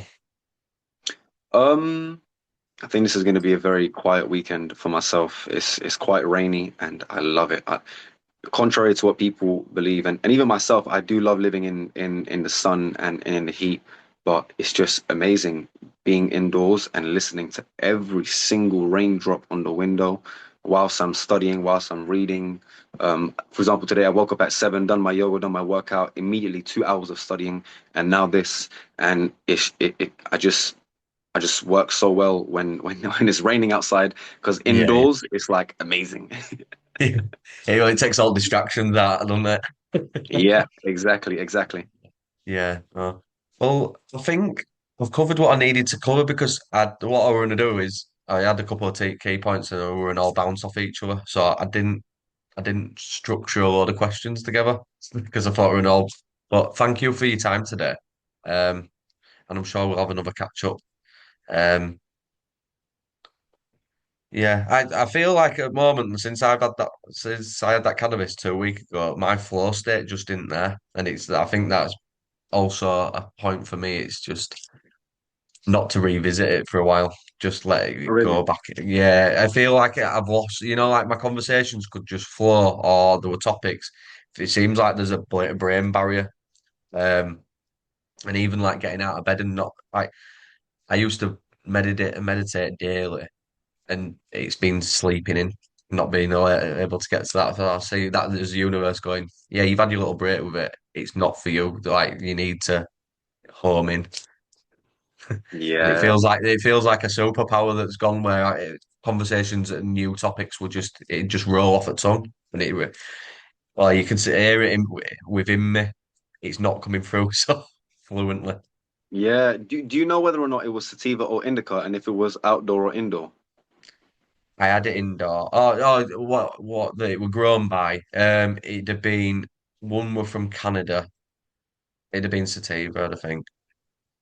Um, I think this is going to be a very quiet weekend for myself. It's quite rainy and I love it. Contrary to what people believe, and even myself, I do love living in the sun and in the heat, but it's just amazing being indoors and listening to every single raindrop on the window whilst I'm studying, whilst I'm reading. For example, today I woke up at 7, done my yoga, done my workout, immediately 2 hours of studying, and now this, and I just work so well when it's raining outside because Yeah, yeah. indoors it's like amazing. It takes all distractions out, doesn't it? Yeah, exactly, exactly. Yeah. Well, I think I've covered what I needed to cover because what I was going to do is I had a couple of key points and we were all bounce off each other. So I didn't structure a load of questions together because I thought we were all. But thank you for your time today. And I'm sure we'll have another catch up. Um, yeah, I feel like at the moment since I had that cannabis 2 weeks ago, my flow state just isn't there, and I think that's also a point for me. It's just not to revisit it for a while. Just let it Really? go back. Yeah, I feel like I've lost, like my conversations could just flow or there were topics. It seems like there's a brain barrier. Um, and even like getting out of bed and not like I used to meditate daily and it's been sleeping in, not being able to get to that. So I see that there's the universe going, yeah, you've had your little break with it. It's not for you. Like you need to home in. And it Yeah. feels like a superpower that's gone where conversations and new topics will just roll off the tongue, and well, you can hear it within me. It's not coming through so fluently. Yeah. Do you know whether or not it was sativa or indica and if it was outdoor or indoor? I had it indoor. What they were grown by? It'd have been one were from Canada. It'd have been sativa, I think.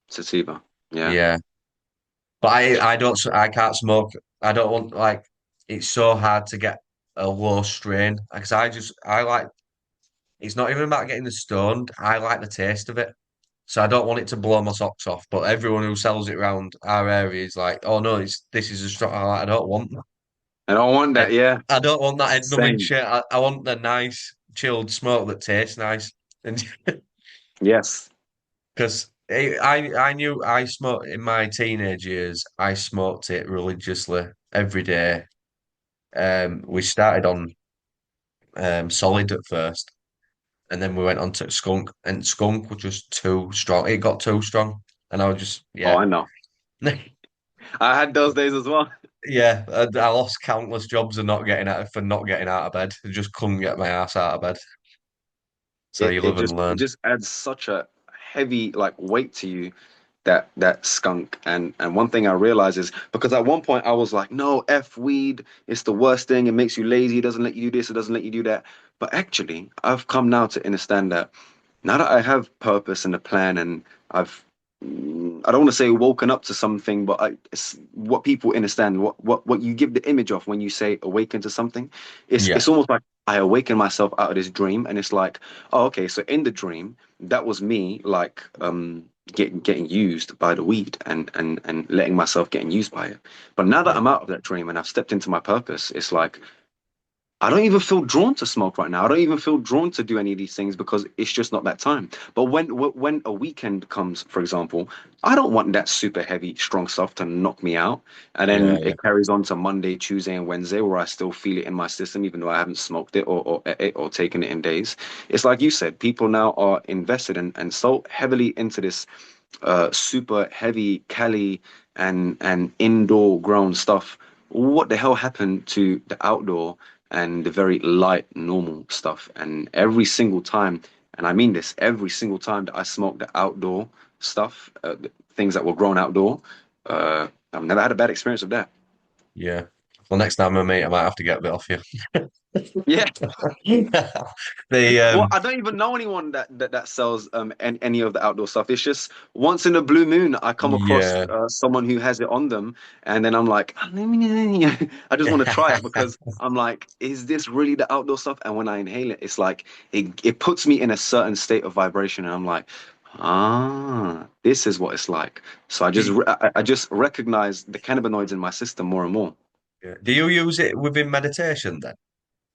Sativa. Yeah. Yeah, but I can't smoke. I don't want like it's so hard to get a low strain because I like it's not even about getting the stoned. I like the taste of it. So I don't want it to blow my socks off. But everyone who sells it around our area is like, oh no, this is a strong. I don't want that. I don't want I, that. Yeah. I don't want that head numbing Same. shit. I want the nice, chilled smoke that tastes nice. And Yes. because I knew I smoked in my teenage years, I smoked it religiously every day. We started on solid at first, and then we went on to skunk, and skunk was just too strong. It got too strong, and I was just Oh, yeah. I know. I had those days as well. Yeah, I lost countless jobs of not getting out of bed. I just couldn't get my ass out of bed. So It you it live and just it learn. just adds such a heavy like weight to you that skunk. And one thing I realized is because at one point I was like, no, F weed, it's the worst thing. It makes you lazy. It doesn't let you do this. It doesn't let you do that. But actually, I've come now to understand that now that I have purpose and a plan, and I've I don't want to say woken up to something, but it's what people understand, what you give the image of when you say awaken to something. Yeah, It's almost like I awaken myself out of this dream, and it's like, oh, okay, so in the dream, that was me, like getting used by the weed and letting myself getting used by it. But now that yeah, I'm out of that dream and I've stepped into my purpose, it's like I don't even feel drawn to smoke right now. I don't even feel drawn to do any of these things because it's just not that time. But when a weekend comes, for example, I don't want that super heavy, strong stuff to knock me out, and yeah, then yeah, it carries on to Monday, Tuesday, and Wednesday where I still feel it in my system, even though I haven't smoked it or taken it in days. It's like you said, people now are invested and so heavily into this super heavy Cali and indoor grown stuff. What the hell happened to the outdoor? and the very light, normal stuff. And every single time, and I mean this, every single time that I smoke the outdoor stuff, the things that were grown outdoor, I've never had a bad experience with that. Yeah. Well, next time I meet, I might have to get a bit off you. Yeah. The Well, I don't even know anyone that sells any of the outdoor stuff. It's just once in a blue moon, I come across yeah. someone who has it on them, and then I'm like, I just want to try it because I'm like, is this really the outdoor stuff? And when I inhale it, it's like it puts me in a certain state of vibration, and I'm like, this is what it's like. So Do you, I just recognize the cannabinoids in my system more and more. yeah. Do you use it within meditation then?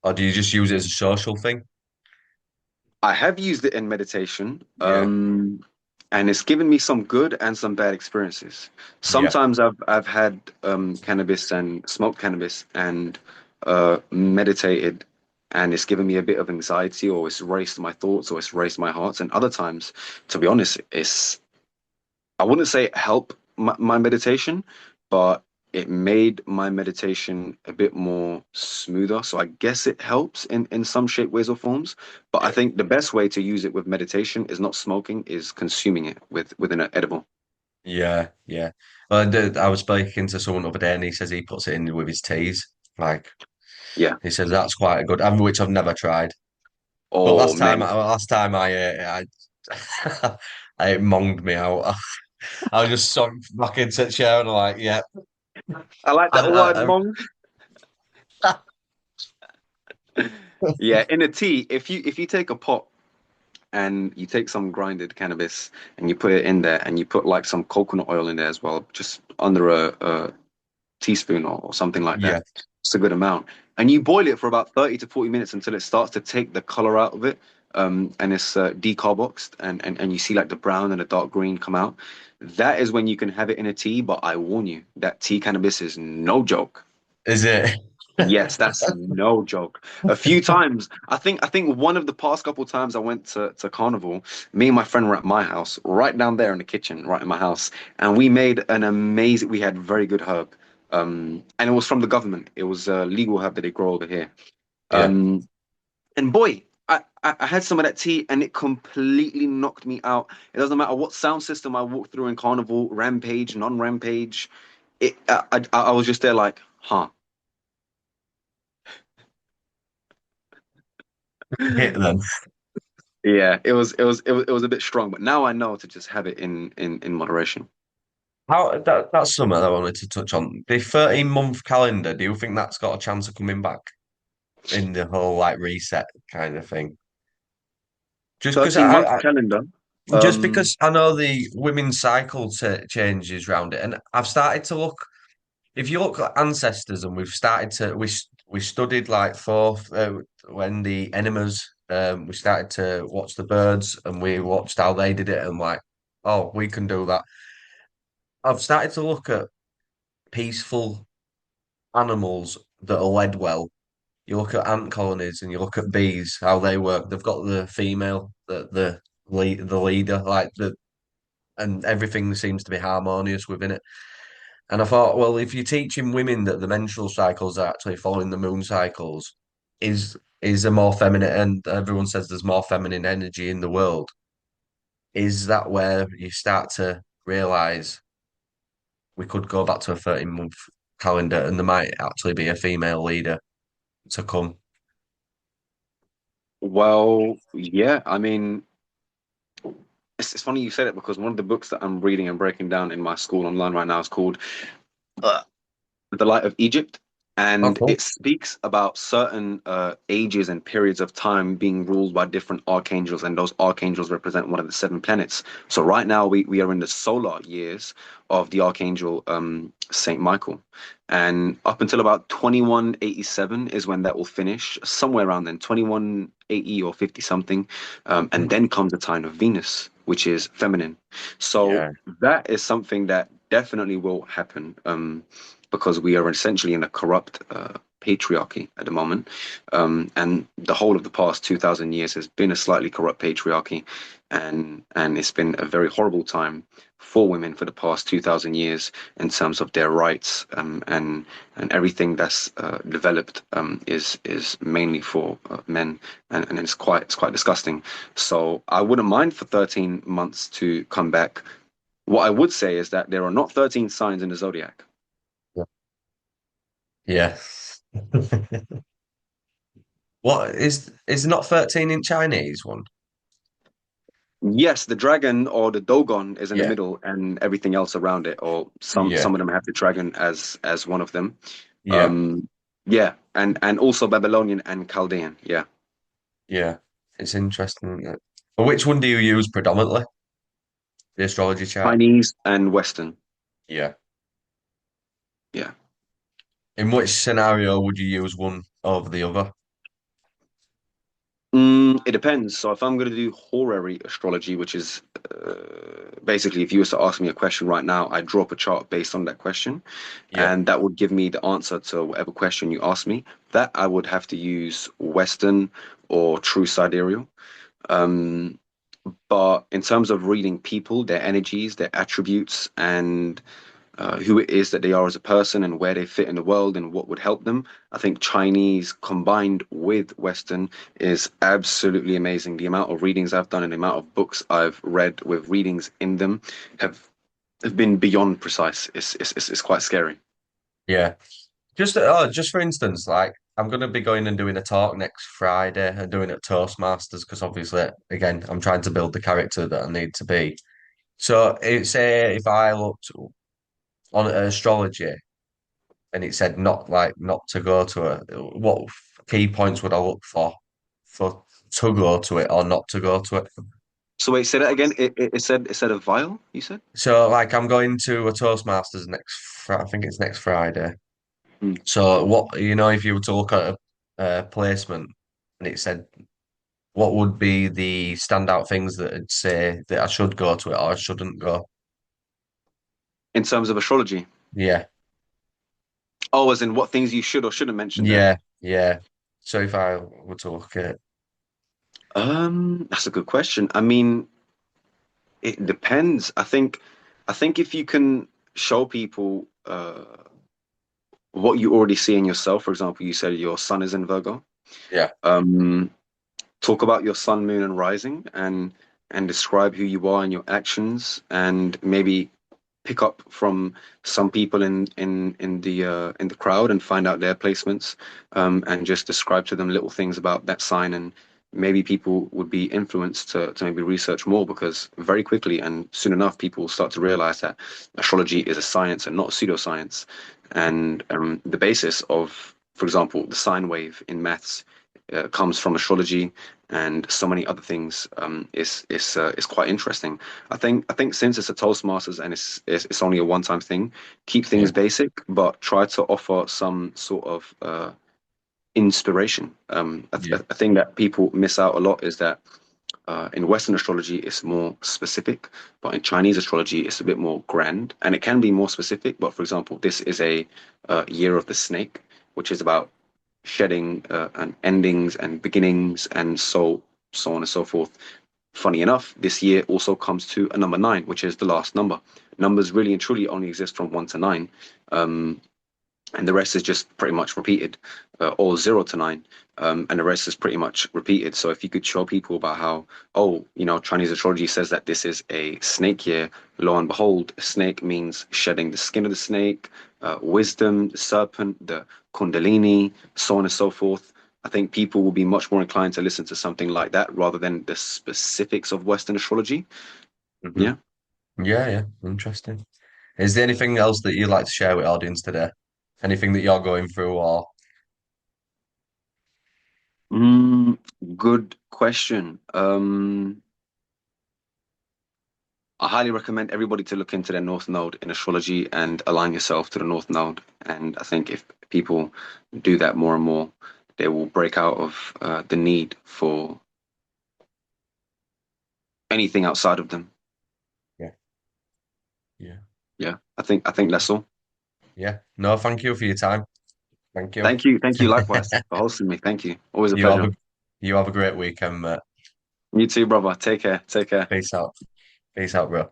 Or do you just use it as a social thing? I have used it in meditation, Yeah. and it's given me some good and some bad experiences. Yeah. Sometimes I've had cannabis and smoked cannabis and meditated, and it's given me a bit of anxiety, or it's raced my thoughts, or it's raced my hearts. And other times, to be honest, it's I wouldn't say it helped my meditation, but it made my meditation a bit more smoother. So I guess it helps in some shape, ways, or forms. But I Yeah. think the best way to use it with meditation is not smoking, is consuming it within an edible. Yeah. Yeah. Well, I was speaking to someone the other day and he says he puts it in with his teas. Like, Yeah. he says that's quite a good, which I've never tried. But Oh man, last time it monged me out. I was just sunk back into the chair and like, yeah. I like I, that word, I, mong. Yeah, in a tea, if you take a pot and you take some grinded cannabis and you put it in there and you put like some coconut oil in there as well, just under a teaspoon or something like yeah. that. It's a good amount. And you boil it for about 30 to 40 minutes until it starts to take the color out of it. And it's decarboxed and you see like the brown and the dark green come out. That is when you can have it in a tea. But I warn you, that tea cannabis is no joke. Is it? Yes, that's no joke. A few times, I think one of the past couple times I went to Carnival, me and my friend were at my house, right down there in the kitchen, right in my house, and we made an amazing. We had very good herb, and it was from the government. It was legal herb that they grow over here. Yeah. Um, and boy, I had some of that tea, and it completely knocked me out. It doesn't matter what sound system I walked through in Carnival, Rampage, non-Rampage. I was just there like, huh. Hit them. Yeah, it was a bit strong, but now I know to just have it in moderation. That's something I wanted to touch on. The 13-month calendar, do you think that's got a chance of coming back in the whole like reset kind of thing? Just because 13-month calendar. just Um, because I know the women's cycle changes around it, and I've started to look. If you look at ancestors, and we've started to we studied like fourth when the enemas, we started to watch the birds, and we watched how they did it, and like, oh, we can do that. I've started to look at peaceful animals that are led well. You look at ant colonies and you look at bees, how they work. They've got the female, the leader, and everything seems to be harmonious within it. And I thought, well, if you're teaching women that the menstrual cycles are actually following the moon cycles, is a more feminine, and everyone says there's more feminine energy in the world. Is that where you start to realize we could go back to a 13-month calendar and there might actually be a female leader to come? well, yeah, I mean, it's funny you said it because one of the books that I'm reading and breaking down in my school online right now is called uh, The Light of Egypt. Oh, And cool. it speaks about certain ages and periods of time being ruled by different archangels, and those archangels represent one of the seven planets. So right now we are in the solar years of the archangel Saint Michael, and up until about 2187 is when that will finish, somewhere around then, 2180 or 50 something, and then comes the time of Venus, which is feminine. So Yeah. that is something that definitely will happen. Because we are essentially in a corrupt patriarchy at the moment. And the whole of the past 2000 years has been a slightly corrupt patriarchy. and it's been a very horrible time for women for the past 2,000 years in terms of their rights, and everything that's developed is mainly for men, and it's quite disgusting. So I wouldn't mind for 13 months to come back. What I would say is that there are not 13 signs in the zodiac. Yeah. What is not 13 in Chinese one? Yes, the dragon or the Dogon is in the Yeah. middle, and everything else around it, or some Yeah. some of them have the dragon as one of them. Yeah. Um, yeah, and also Babylonian and Chaldean. Yeah, Yeah. It's interesting, isn't it? But which one do you use predominantly? The astrology chart? Chinese and Western. Yeah. Yeah. In which scenario would you use one over the other? It depends. So if I'm going to do horary astrology, which is basically if you were to ask me a question right now, I draw up a chart based on that question, Yeah. and that would give me the answer to whatever question you ask me. That I would have to use Western or True Sidereal. Um, but in terms of reading people, their energies, their attributes, and who it is that they are as a person and where they fit in the world and what would help them. I think Chinese combined with Western is absolutely amazing. The amount of readings I've done and the amount of books I've read with readings in them have have been beyond precise. It's quite scary. Yeah. Just for instance, like I'm gonna be going and doing a talk next Friday and doing it at Toastmasters because obviously, again, I'm trying to build the character that I need to be. So it's if I looked on astrology and it said not to go to it, what key points would I look for to go to it or not to go to it? So wait, say that again. It said a vial, you said? So like I'm going to a Toastmasters I think it's next Friday. Hmm. So what if you were to look at a placement and it said what would be the standout things that would say that I should go to it or I shouldn't go? In terms of astrology. Yeah, Oh, as in what things you should or shouldn't mention there. yeah. So if I were to look at That's a good question. I mean, it depends. I think if you can show people what you already see in yourself, for example, you said your sun is in Virgo. yeah, Um, Talk about your sun, moon, and rising, and describe who you are and your actions, and maybe pick up from some people in the crowd and find out their placements, and just describe to them little things about that sign, and maybe people would be influenced to maybe research more, because very quickly and soon enough people will start to realize that astrology is a science and not a pseudoscience, and the basis of, for example, the sine wave in maths comes from astrology, and so many other things. Is quite interesting. I think since it's a Toastmasters and it's only a one-time thing, keep things yeah, basic, but try to offer some sort of inspiration. yeah, A thing that people miss out a lot is that in Western astrology it's more specific, but in Chinese astrology it's a bit more grand, and it can be more specific. But for example, this is a year of the snake, which is about shedding and endings and beginnings, and so on and so forth. Funny enough, this year also comes to a number nine, which is the last number. Numbers really and truly only exist from one to nine, um, and the rest is just pretty much repeated, or zero to nine, and the rest is pretty much repeated. So if you could show people about how, oh, Chinese astrology says that this is a snake year, lo and behold, a snake means shedding the skin of the snake, wisdom, the serpent, the kundalini, so on and so forth. I think people will be much more inclined to listen to something like that rather than the specifics of Western astrology. hmm Yeah. yeah. Interesting. Is there anything else that you'd like to share with audience today? Anything that you're going through or Mm, Good question. I highly recommend everybody to look into their North Node in astrology and align yourself to the North Node. And I think if people do that more and more, they will break out of the need for anything outside of them. yeah, yeah, Yeah, I think that's all. yeah. No, thank you for your time. Thank you. Thank you likewise for hosting me. Thank you. Always a You have pleasure. a you have a great weekend, mate. You too, brother. Take care. Take care. Peace out. Peace out, bro.